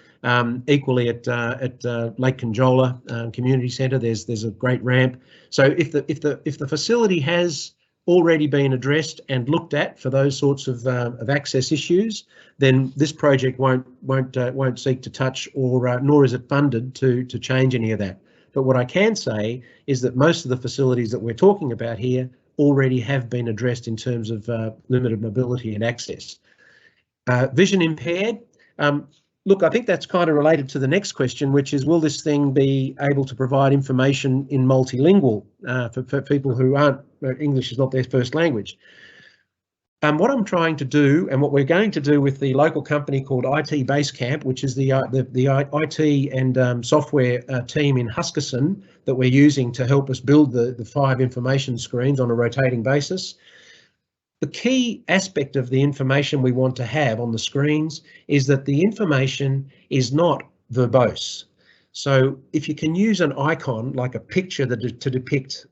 Equally at Lake Conjola Community Centre, there's a great ramp. So if the facility has already been addressed and looked at for those sorts of access issues, then this project won't seek to touch or nor is it funded to change any of that. But what I can say is that most of the facilities that we're talking about here already have been addressed in terms of limited mobility and access. Vision impaired. Look, I think that's kind of related to the next question, which is, will this thing be able to provide information in multilingual for people who aren't, English is not their first language? What I'm trying to do, and what we're going to do with the local company called IT Basecamp, which is the IT and software team in Huskerson that we're using to help us build the 5 information screens on a rotating basis. The key aspect of the information we want to have on the screens is that the information is not verbose. So if you can use an icon like a picture to depict,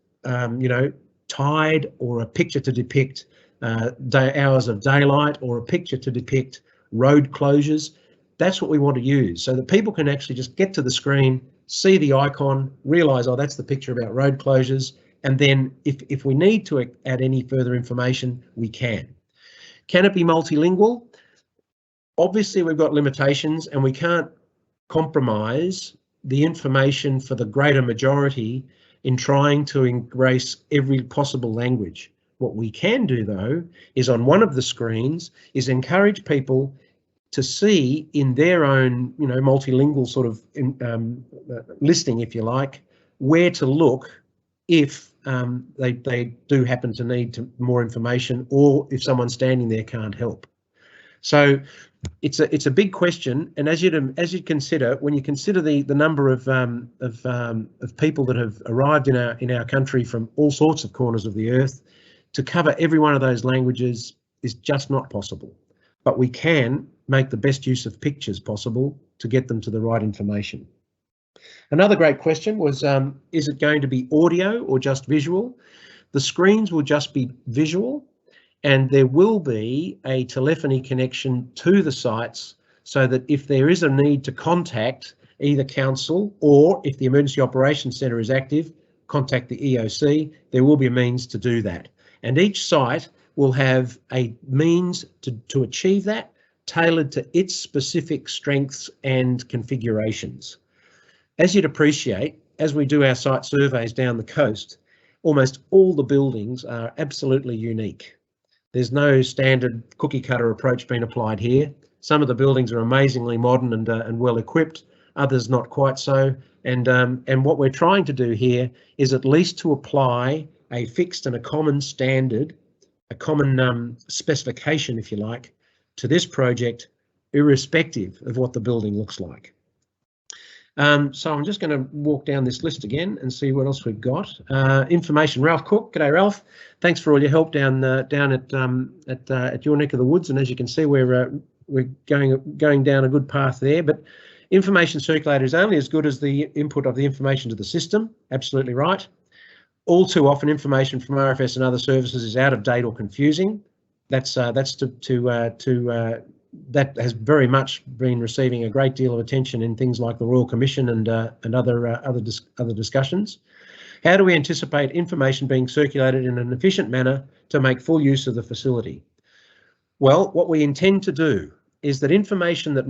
tide, or a picture to depict hours of daylight, or a picture to depict road closures, that's what we want to use, so that people can actually just get to the screen, see the icon, realise, oh, that's the picture about road closures, and then if we need to add any further information, we can. Can it be multilingual? Obviously, we've got limitations and we can't compromise the information for the greater majority in trying to embrace every possible language. What we can do, though, is on one of the screens is encourage people to see in their own, multilingual sort of listing, if you like, where to look if they do happen to need more information, or if someone standing there can't help. So it's a big question, and as you consider, when you consider the number of people that have arrived in our country from all sorts of corners of the earth, to cover every one of those languages is just not possible. But we can make the best use of pictures possible to get them to the right information. Another great question was, is it going to be audio or just visual? The screens will just be visual, and there will be a telephony connection to the sites, so that if there is a need to contact either council, or if the Emergency Operations Centre is active, contact the EOC, there will be a means to do that. And each site will have a means to achieve that, tailored to its specific strengths and configurations. As you'd appreciate, as we do our site surveys down the coast, almost all the buildings are absolutely unique. There's no standard cookie cutter approach being applied here. Some of the buildings are amazingly modern and well equipped, others not quite so. And what we're trying to do here is at least to apply a fixed and a common standard, a common specification, if you like, to this project, irrespective of what the building looks like. So I'm just going to walk down this list again and see what else we've got. Information, Ralph Cook. G'day, Ralph. Thanks for all your help down at your neck of the woods. And as you can see, we're going down a good path there. But information circulator is only as good as the input of the information to the system. Absolutely right. All too often, information from RFS and other services is out of date or confusing. That has very much been receiving a great deal of attention in things like the Royal Commission and other discussions. How do we anticipate information being circulated in an efficient manner to make full use of the facility? Well, what we intend to do is that information that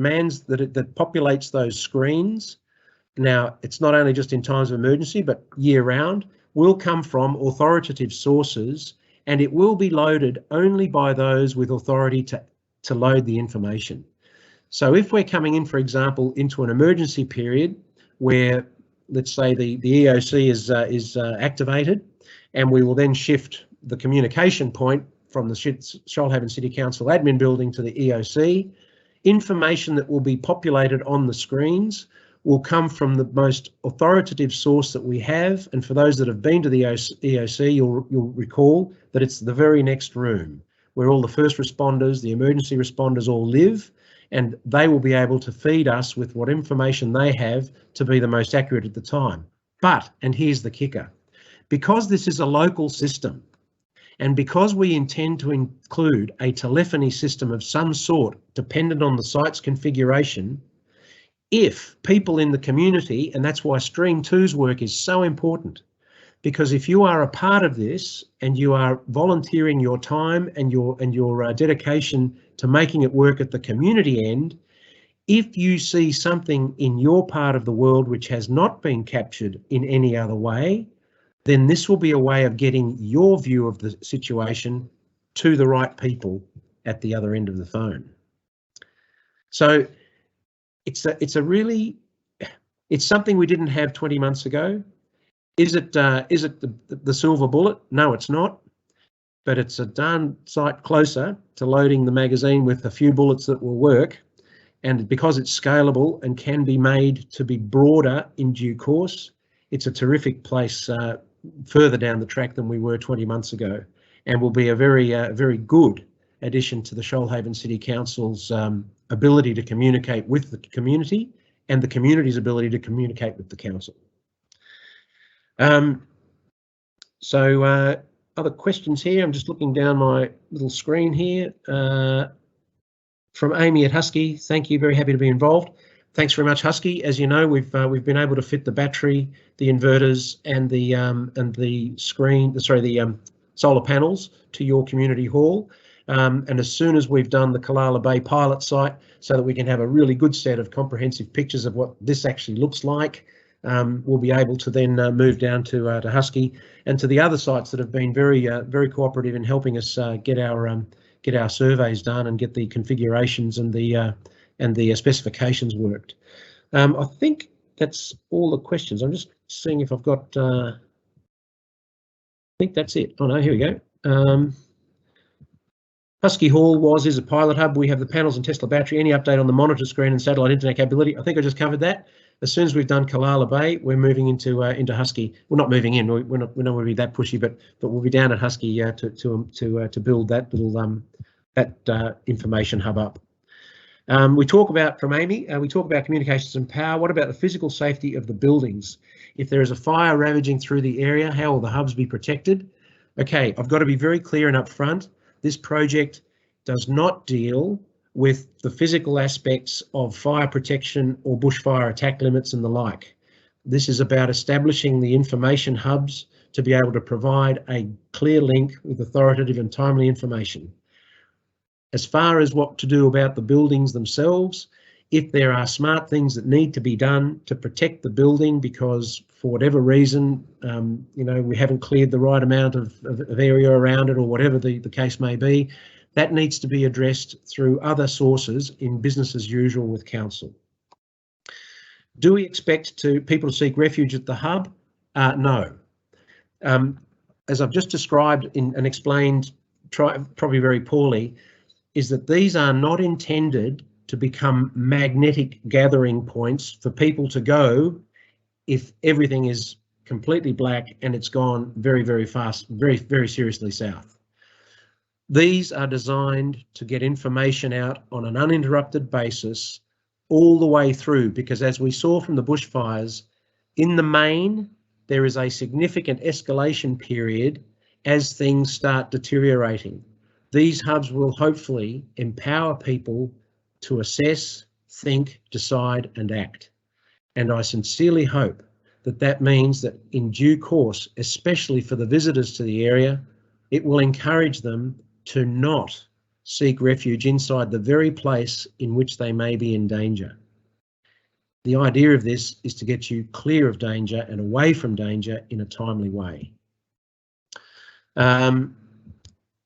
populates those screens, now it's not only just in times of emergency, but year round, will come from authoritative sources, and it will be loaded only by those with authority to load the information. So if we're coming in, for example, into an emergency period where, let's say, the EOC is activated, and we will then shift the communication point from the Shoalhaven City Council admin building to the EOC, information that will be populated on the screens will come from the most authoritative source that we have. And for those that have been to the EOC, you'll recall that it's the very next room where all the first responders, the emergency responders all live, and they will be able to feed us with what information they have to be the most accurate at the time. But, and here's the kicker, because this is a local system, and because we intend to include a telephony system of some sort dependent on the site's configuration, if people in the community, and that's why Stream 2's work is so important, because if you are a part of this and you are volunteering your time and your dedication to making it work at the community end, if you see something in your part of the world which has not been captured in any other way, then this will be a way of getting your view of the situation to the right people at the other end of the phone. So it's something we didn't have 20 months ago. Is it the silver bullet? No, it's not. But it's a darn sight closer to loading the magazine with a few bullets that will work. And because it's scalable and can be made to be broader in due course, it's a terrific place further down the track than we were 20 months ago. and will be a very good addition to the Shoalhaven City Council's ability to communicate with the community and the community's ability to communicate with the council. Other questions here. I'm just looking down my little screen here. From Amy at Husky, thank you, very happy to be involved. Thanks very much, Husky. As you know, we've been able to fit the battery, the inverters, and the solar panels to your community hall. And as soon as we've done the Callala Bay pilot site, so that we can have a really good set of comprehensive pictures of what this actually looks like, we'll be able to then move down to Husky and to the other sites that have been very cooperative in helping us get our surveys done and get the configurations and the specifications worked. I think that's all the questions. I'm just seeing if I've got. I think that's it. Oh no, here we go. Husky Hall is a pilot hub. We have the panels and Tesla battery. Any update on the monitor screen and satellite internet capability? I think I just covered that. As soon as we've done Callala Bay, we're moving into Husky. We're not moving in. We're not going to be that pushy, but we'll be down at Husky to build that little information hub up. We talk about, from Amy, we talk about communications and power. What about the physical safety of the buildings? If there is a fire ravaging through the area, how will the hubs be protected? Okay, I've got to be very clear and upfront. This project does not deal with the physical aspects of fire protection or bushfire attack limits and the like. This is about establishing the information hubs to be able to provide a clear link with authoritative and timely information. As far as what to do about the buildings themselves, if there are smart things that need to be done to protect the building because for whatever reason, we haven't cleared the right amount of area around it or whatever the case may be, that needs to be addressed through other sources in business as usual with council. Do we expect people to seek refuge at the hub? No. As I've just described and explained probably very poorly, is that these are not intended to become magnetic gathering points for people to go if everything is completely black and it's gone very, very fast, very, very seriously south. These are designed to get information out on an uninterrupted basis all the way through, because as we saw from the bushfires, in the main, there is a significant escalation period as things start deteriorating. These hubs will hopefully empower people to assess, think, decide and act. And I sincerely hope that that means that in due course, especially for the visitors to the area, it will encourage them to not seek refuge inside the very place in which they may be in danger. The idea of this is to get you clear of danger and away from danger in a timely way.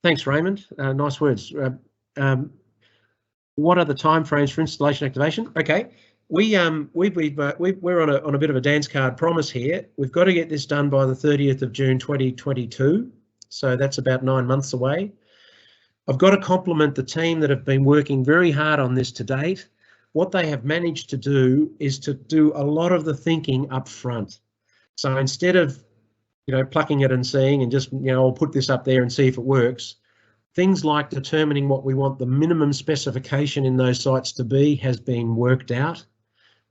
Thanks, Raymond. Nice words. What are the timeframes for installation activation? Okay, we're on a bit of a dance card promise here. We've got to get this done by the 30th of June 2022, so that's about 9 months away. I've got to compliment the team that have been working very hard on this to date. What they have managed to do is to do a lot of the thinking up front. So instead of, plucking it and seeing and just, I'll put this up there and see if it works, things like determining what we want the minimum specification in those sites to be has been worked out.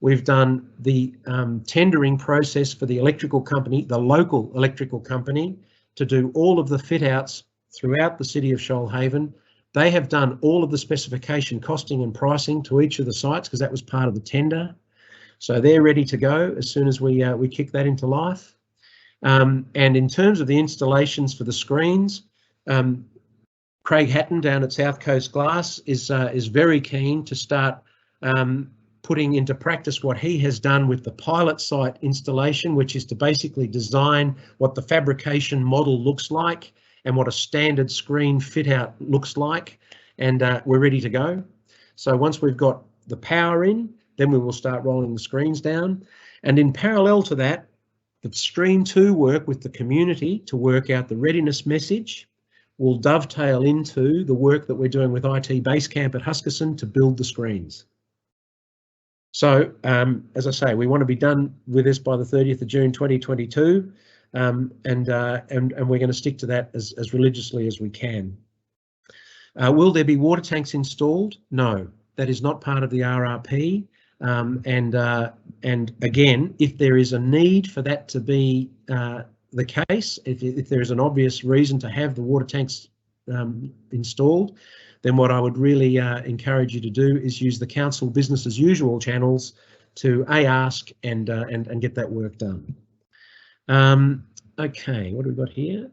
We've done the tendering process for the electrical company, the local electrical company, to do all of the fit outs throughout the city of Shoalhaven. They have done all of the specification costing and pricing to each of the sites because that was part of the tender. So they're ready to go as soon as we kick that into life. And in terms of the installations for the screens, Craig Hatton down at South Coast Glass is very keen to start putting into practice what he has done with the pilot site installation, which is to basically design what the fabrication model looks like and what a standard screen fit out looks like, and we're ready to go. So once we've got the power in, then we will start rolling the screens down. And in parallel to that, the Stream 2 work with the community to work out the readiness message will dovetail into the work that we're doing with IT Basecamp at Huskisson to build the screens. So as I say, we want to be done with this by the 30th of June 2022. and we're going to stick to that as religiously as we can. Will there be water tanks installed? No, that is not part of the RRP. And again, if there is a need for that to be the case, if there is an obvious reason to have the water tanks installed, then what I would really encourage you to do is use the council business as usual channels to ask and get that work done. Okay, what have we got here?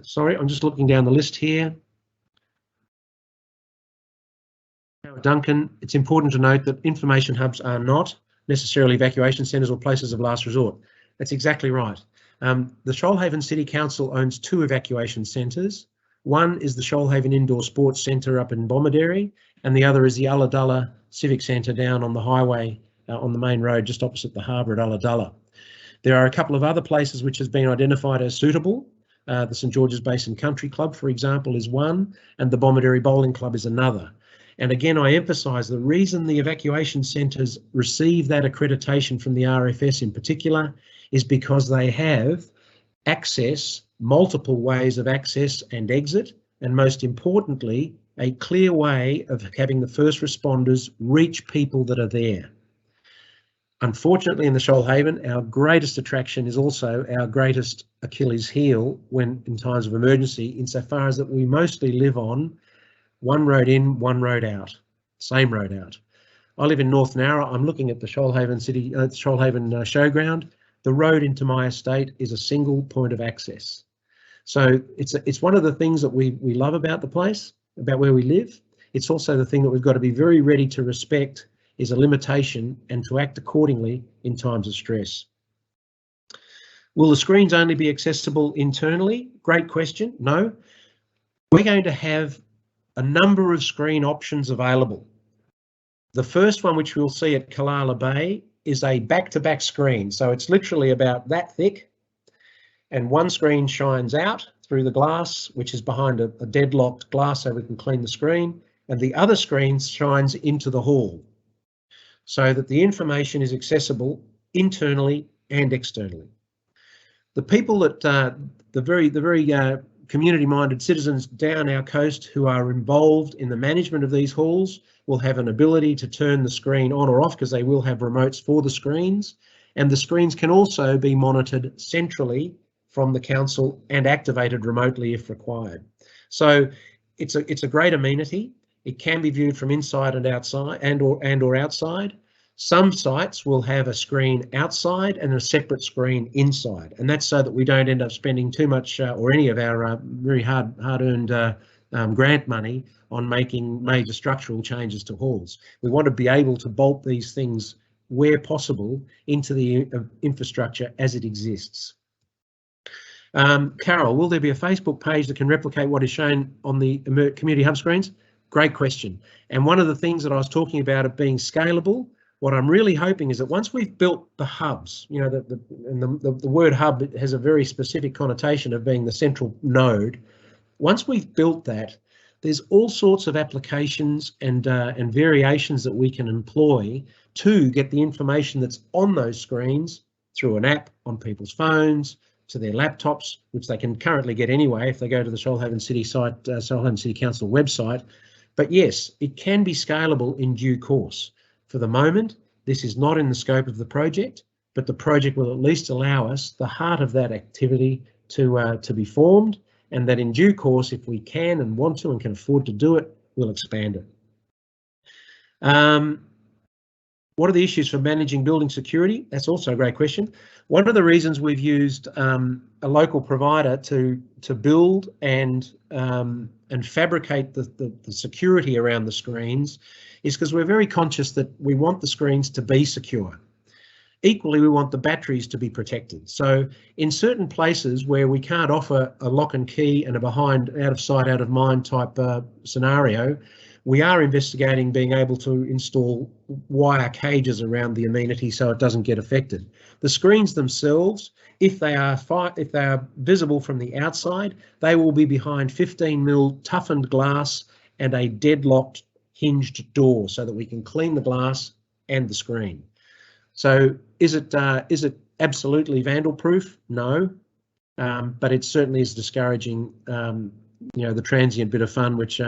Sorry, I'm just looking down the list here. Duncan, it's important to note that information hubs are not necessarily evacuation centres or places of last resort. That's exactly right. The Shoalhaven City Council owns 2 evacuation centres. One is the Shoalhaven Indoor Sports Centre up in Bomaderry, and the other is the Ulladulla Civic Centre down on the highway on the main road just opposite the harbour at Ulladulla. There are a couple of other places which has been identified as suitable. The St George's Basin Country Club, for example, is one, and the Bomaderry Bowling Club is another. And again, I emphasise the reason the evacuation centres receive that accreditation from the RFS in particular is because they have access, multiple ways of access and exit, and most importantly, a clear way of having the first responders reach people that are there. Unfortunately, in the Shoalhaven, our greatest attraction is also our greatest Achilles heel when in times of emergency, insofar as that we mostly live on one road in, one road out, same road out. I live in North Narra. I'm looking at the Shoalhaven Showground. The road into my estate is a single point of access. So it's one of the things that we love about the place, about where we live. It's also the thing that we've got to be very ready to respect is a limitation and to act accordingly in times of stress. Will the screens only be accessible internally? Great question. No. We're going to have a number of screen options available. The first one, which we'll see at Kalala Bay, is a back-to-back screen. So it's literally about that thick, and one screen shines out through the glass, which is behind a deadlocked glass so we can clean the screen, and the other screen shines into the hall so that the information is accessible internally and externally. The people that, the very community-minded citizens down our coast who are involved in the management of these halls will have an ability to turn the screen on or off because they will have remotes for the screens, and the screens can also be monitored centrally from the council and activated remotely if required. So it's a great amenity. It can be viewed from inside and outside and or outside. Some sites will have a screen outside and a separate screen inside, and that's so that we don't end up spending too much or any of our very hard-earned grant money on making major structural changes to halls. We want to be able to bolt these things where possible into the infrastructure as it exists. Carol, will there be a Facebook page that can replicate what is shown on the community hub screens? Great question. And one of the things that I was talking about it being scalable, what I'm really hoping is that once we've built the hubs, you know, the word hub has a very specific connotation of being the central node. Once we've built that, there's all sorts of applications and variations that we can employ to get the information that's on those screens through an app on people's phones, to their laptops, which they can currently get anyway if they go to the Shoalhaven City site, Shoalhaven City Council website. But yes, it can be scalable in due course. For the moment, this is not in the scope of the project, but the project will at least allow us the heart of that activity to be formed, and that in due course, if we can and want to and can afford to do it, we'll expand it. What are the issues for managing building security? That's also a great question. One of the reasons we've used a local provider to build and fabricate the security around the screens is because we're very conscious that we want the screens to be secure. Equally, we want the batteries to be protected. So in certain places where we can't offer a lock and key and a behind, out of sight, out of mind type scenario, we are investigating being able to install wire cages around the amenity so it doesn't get affected. The screens themselves, if they are visible from the outside, they will be behind 15mm toughened glass and a deadlocked hinged door so that we can clean the glass and the screen. So is it absolutely vandal proof? No, but it certainly is discouraging. The transient bit of fun which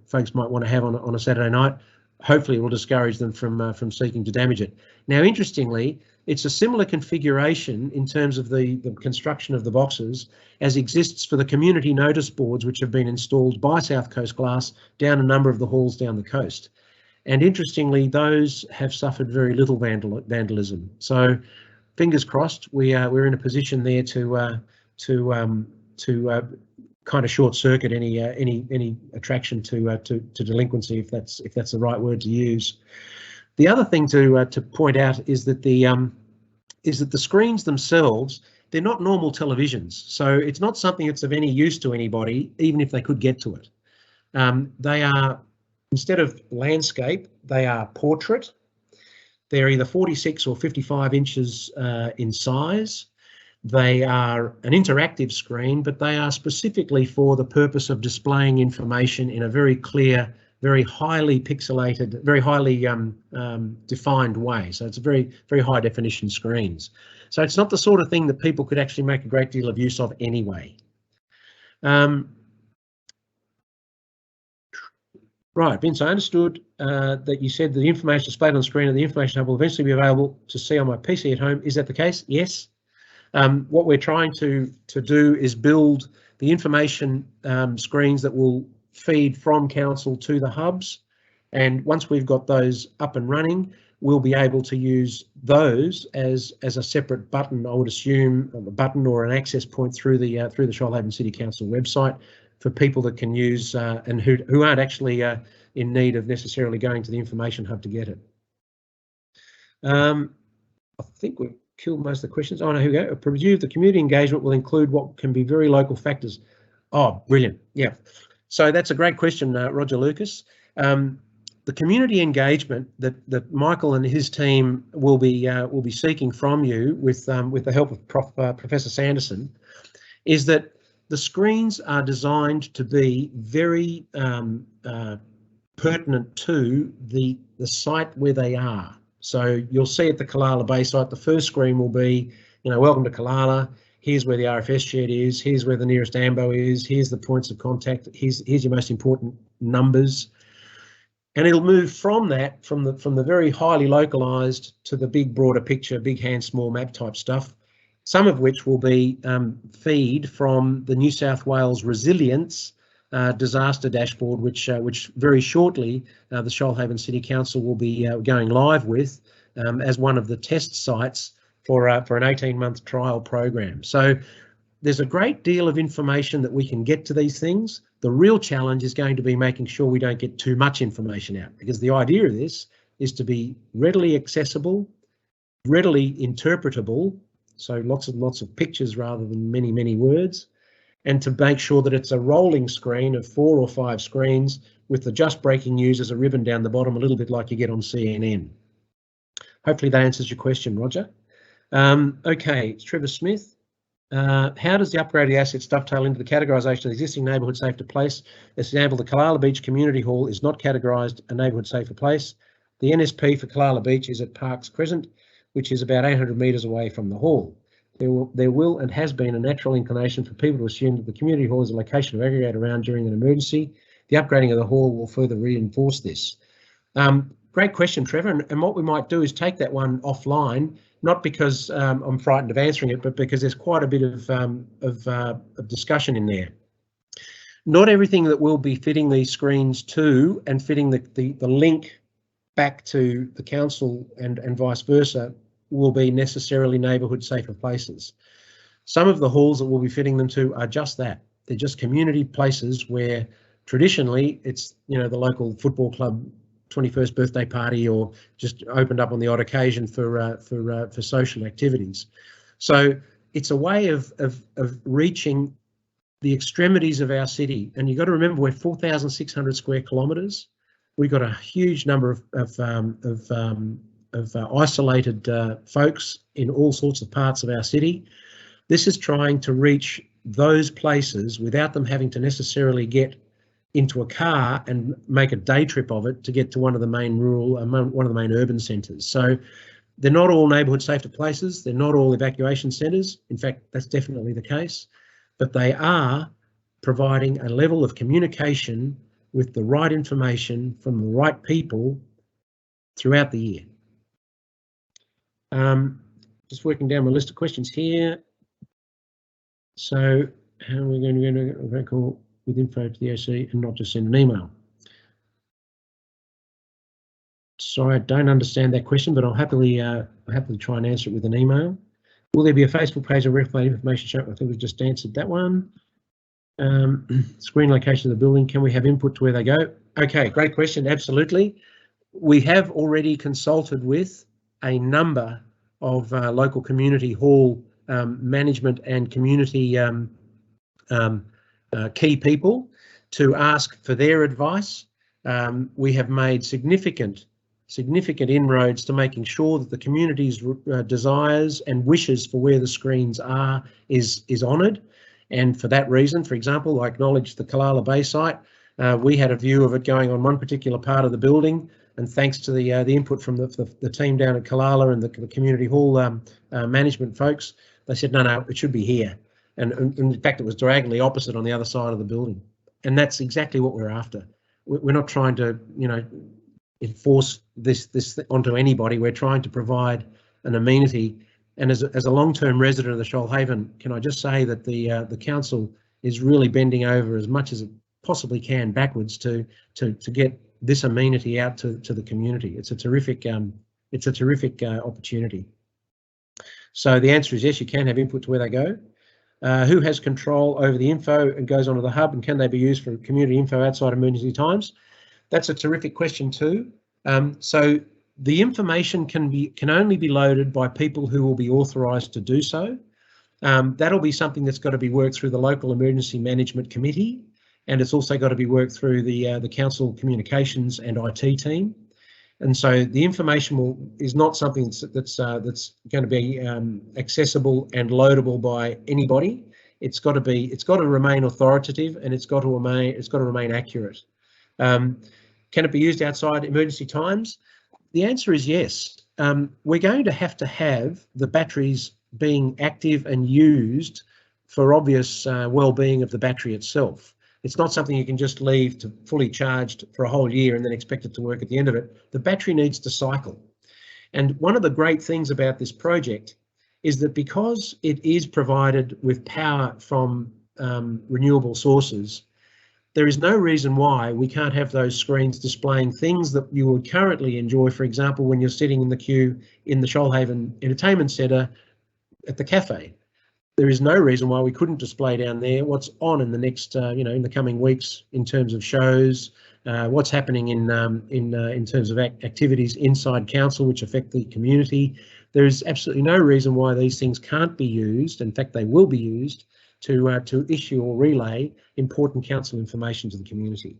folks might want to have on a Saturday night. Hopefully, it will discourage them from seeking to damage it. Now, interestingly, it's a similar configuration in terms of the construction of the boxes as exists for the community notice boards, which have been installed by South Coast Glass down a number of the halls down the coast. And interestingly, those have suffered very little vandalism. So, fingers crossed, we're in a position there to kind of short circuit any attraction to delinquency, if that's the right word to use. The other thing to point out is that the screens themselves, they're not normal televisions, so it's not something that's of any use to anybody, even if they could get to it. They are, instead of landscape, they are portrait. They're either 46 or 55 inches in size. They are an interactive screen, but they are specifically for the purpose of displaying information in a very clear, very highly pixelated, very highly defined way. So it's a very, very high definition screens. So it's not the sort of thing that people could actually make a great deal of use of anyway. Right, Vince, I understood that you said the information displayed on the screen and the information hub will eventually be available to see on my PC at home. Is that the case? Yes. What we're trying to do is build the information screens that will feed from council to the hubs, and once we've got those up and running, we'll be able to use those as a separate button, I would assume, a button or an access point through the Shoalhaven City Council website for people that can use and who aren't actually in need of necessarily going to the information hub to get it. I think we've killed most of the questions. Oh no, here we go. I presume the community engagement will include what can be very local factors. Oh, brilliant. Yeah. So that's a great question, Roger Lucas. The community engagement that Michael and his team will be seeking from you with the help of Professor Sanderson is that the screens are designed to be very pertinent to the site where they are. So you'll see at the Killala Bay site, the first screen will be, welcome to Killala. Here's where the RFS shed is. Here's where the nearest AMBO is. Here's the points of contact. Here's your most important numbers. And it'll move from that, from the very highly localised to the big broader picture, big hand, small map type stuff, some of which will be feed from the New South Wales Resilience disaster dashboard, which very shortly the Shoalhaven City Council will be going live with as one of the test sites for an 18-month trial program. So there's a great deal of information that we can get to these things. The real challenge is going to be making sure we don't get too much information out, because the idea of this is to be readily accessible, readily interpretable, so lots and lots of pictures rather than many, many words, and to make sure that it's a rolling screen of 4 or 5 screens with the just breaking news as a ribbon down the bottom, a little bit like you get on CNN. Hopefully that answers your question, Roger. Okay, it's Trevor Smith. How does the upgraded assets dovetail into the categorisation of the existing neighbourhood safer place? As example, the Killala Beach Community Hall is not categorised a neighbourhood safer place. The NSP for Killala Beach is at Parks Crescent, which is about 800 metres away from the hall. There will and has been a natural inclination for people to assume that the community hall is a location to aggregate around during an emergency. The upgrading of the hall will further reinforce this. Great question, Trevor. And what we might do is take that one offline, not because I'm frightened of answering it, but because there's quite a bit of discussion in there. Not everything that we'll be fitting these screens to and fitting the link back to the council and vice versa will be necessarily neighbourhood safer places. Some of the halls that we'll be fitting them to are just that. They're just community places where traditionally it's, the local football club 21st birthday party, or just opened up on the odd occasion for social activities. So it's a way of reaching the extremities of our city. And you've got to remember, we're 4,600 square kilometres. We've got a huge number of isolated folks in all sorts of parts of our city. This is trying to reach those places without them having to necessarily get into a car and make a day trip of it to get to one of the main rural, one of the main urban centres. So They're not all neighbourhood safer places. They're not all evacuation centres. In fact, that's definitely the case. But they are providing a level of communication with the right information from the right people throughout the year. Just working down my list of questions here. So how are we going to get a record with info to the OC and not just send an email? Sorry, I don't understand that question, but I'll happily try and answer it with an email. Will there be a Facebook page or recommended information show? I think we just answered that one. Screen location of the building. Can we have input to where they go? Okay, great question. Absolutely. We have already consulted with a number of local community hall management and community key people to ask for their advice. We have made significant inroads to making sure that the community's desires and wishes for where the screens are is honoured. And for that reason, for example, I acknowledge the Killala Bay site. We had a view of it going on one particular part of the building, and thanks to the input from the team down at Killala and the community hall management folks, they said, no, it should be here. And in fact, it was diagonally opposite on the other side of the building. And that's exactly what we're after. We're not trying to, enforce this onto anybody. We're trying to provide an amenity. And as a long-term resident of the Shoalhaven, can I just say that the council is really bending over as much as it possibly can backwards to get this amenity out to the community. It's a terrific opportunity. So the answer is yes, you can have input to where they go. Who has control over the info and goes onto the hub, and can they be used for community info outside emergency times? That's a terrific question too. So the information can only be loaded by people who will be authorised to do so. That'll be something that's got to be worked through the local emergency management committee, and it's also got to be worked through the council communications and IT team. And so the information is not something that's going to be accessible and loadable by anybody. It's got to remain authoritative, and it's got to remain accurate. Can it be used outside emergency times? The answer is yes. We're going to have the batteries being active and used for obvious well-being of the battery itself. It's not something you can just leave to fully charged for a whole year and then expect it to work at the end of it. The battery needs to cycle. And one of the great things about this project is that because it is provided with power from renewable sources, there is no reason why we can't have those screens displaying things that you would currently enjoy. For example, when you're sitting in the queue in the Shoalhaven Entertainment Centre at the cafe. There is no reason why we couldn't display down there what's on in the next, in the coming weeks in terms of shows, what's happening in terms of activities inside council which affect the community. There is absolutely no reason why these things can't be used. In fact, they will be used to issue or relay important council information to the community.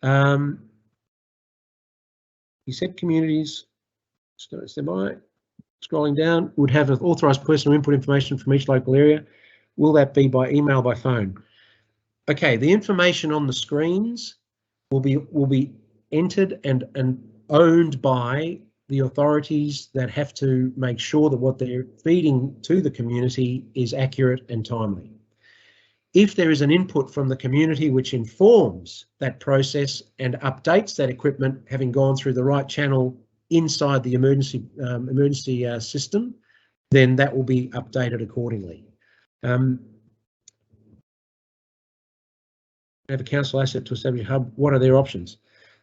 You said communities, stand by. Scrolling down, would have an authorised person to input information from each local area. Will that be by email, by phone? Okay, the information on the screens will be entered and owned by the authorities that have to make sure that what they're feeding to the community is accurate and timely. If there is an input from the community which informs that process and updates that equipment, having gone through the right channel inside the emergency system, then that will be updated accordingly. Have a council asset to establish a hub. What are their options?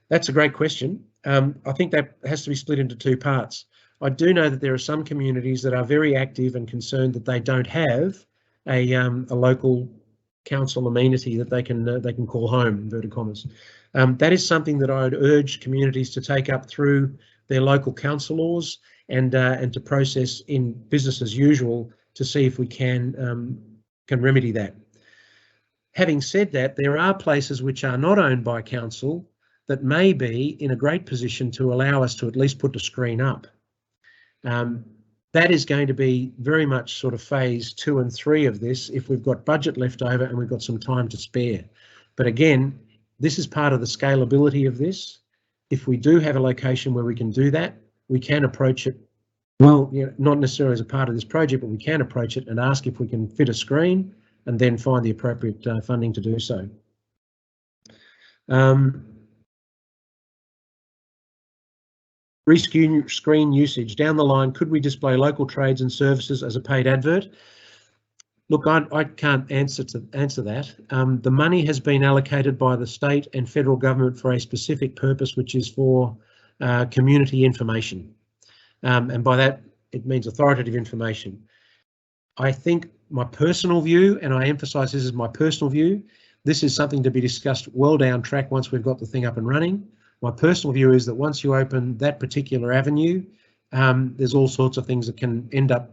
That's a great question. I think that has to be split into two parts. I do know that there are some communities that are very active and concerned that they don't have a local council amenity that they can call home, inverted commas. That is something that I would urge communities to take up through their local council laws and to process in business as usual to see if we can remedy that. Having said that, there are places which are not owned by council that may be in a great position to allow us to at least put the screen up. That is going to be very much sort of phase 2 and 3 of this if we've got budget left over and we've got some time to spare. But again, this is part of the scalability of this. If we do have a location where we can do that, we can approach it, well, you know, not necessarily as a part of this project, but we can approach it and ask if we can fit a screen and then find the appropriate funding to do so. Screen usage. Down the line, could we display local trades and services as a paid advert? Look, I can't answer that. The money has been allocated by the state and federal government for a specific purpose, which is for community information. And by that, it means authoritative information. I think my personal view, and I emphasise this is my personal view, this is something to be discussed well down track once we've got the thing up and running. My personal view is that once you open that particular avenue, there's all sorts of things that can end up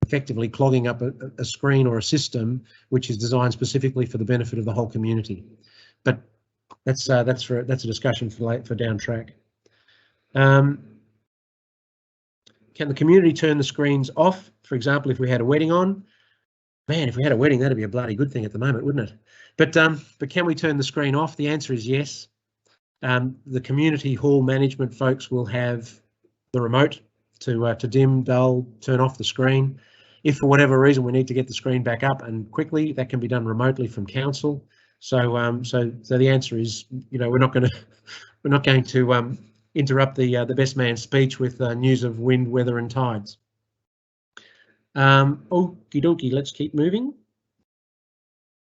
effectively clogging up a screen or a system which is designed specifically for the benefit of the whole community. But that's a discussion for down track. Can the community turn the screens off? For example, if we had a wedding on, man, if we had a wedding, that'd be a bloody good thing at the moment, wouldn't it? But can we turn the screen off? The answer is yes. The community hall management folks will have the remote to dim, dull, turn off the screen. If for whatever reason we need to get the screen back up and quickly, that can be done remotely from council. So the answer is, you know, we're not going to interrupt the best man's speech with news of wind, weather, and tides. Okie dokie, let's keep moving.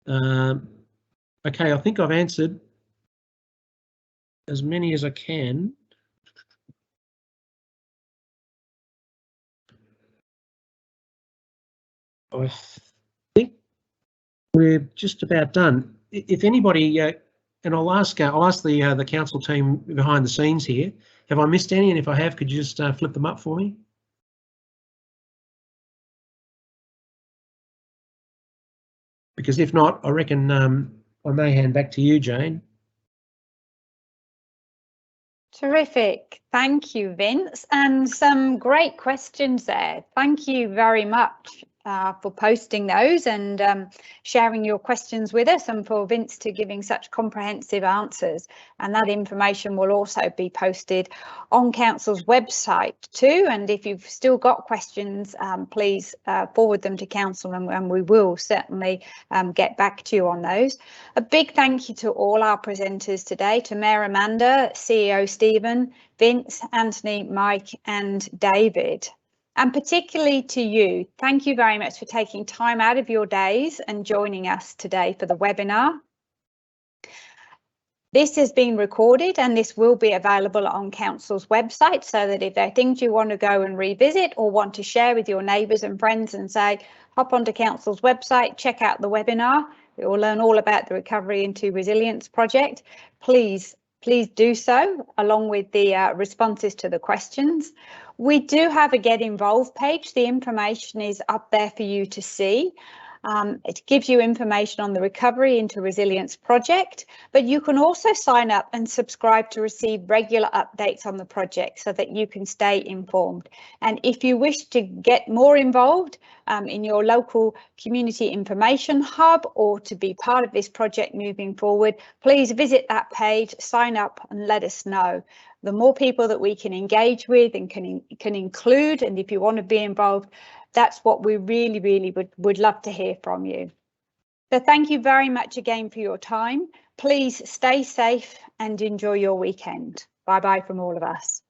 Okay, I think I've answered as many as I can. I think we're just about done. If anybody, and I'll ask the council team behind the scenes here, have I missed any? And if I have, could you just flip them up for me? Because if not, I reckon I may hand back to you, Jane. Terrific. Thank you, Vince, and some great questions there. Thank you very much for posting those and sharing your questions with us, and for Vince to giving such comprehensive answers. And that information will also be posted on Council's website too. And if you've still got questions, please forward them to Council, and we will certainly get back to you on those. A big thank you to all our presenters today, to Mayor Amanda, CEO Stephen, Vince, Anthony, Mike and David. And particularly to you, thank you very much for taking time out of your days and joining us today for the webinar. This has been recorded and this will be available on Council's website, so that if there are things you want to go and revisit or want to share with your neighbours and friends and say, hop onto Council's website, check out the webinar. We will learn all about the Recovery into Resilience project. Please do so, along with the responses to the questions. We do have a Get Involved page. The information is up there for you to see. It gives you information on the Recovery into Resilience project, but you can also sign up and subscribe to receive regular updates on the project so that you can stay informed. And if you wish to get more involved in your local community information hub, or to be part of this project moving forward, please visit that page, sign up and let us know. The more people that we can engage with and can include, and if you want to be involved, that's what we really would love to hear from you. So thank you very much again for your time. Please stay safe and enjoy your weekend. Bye bye from all of us.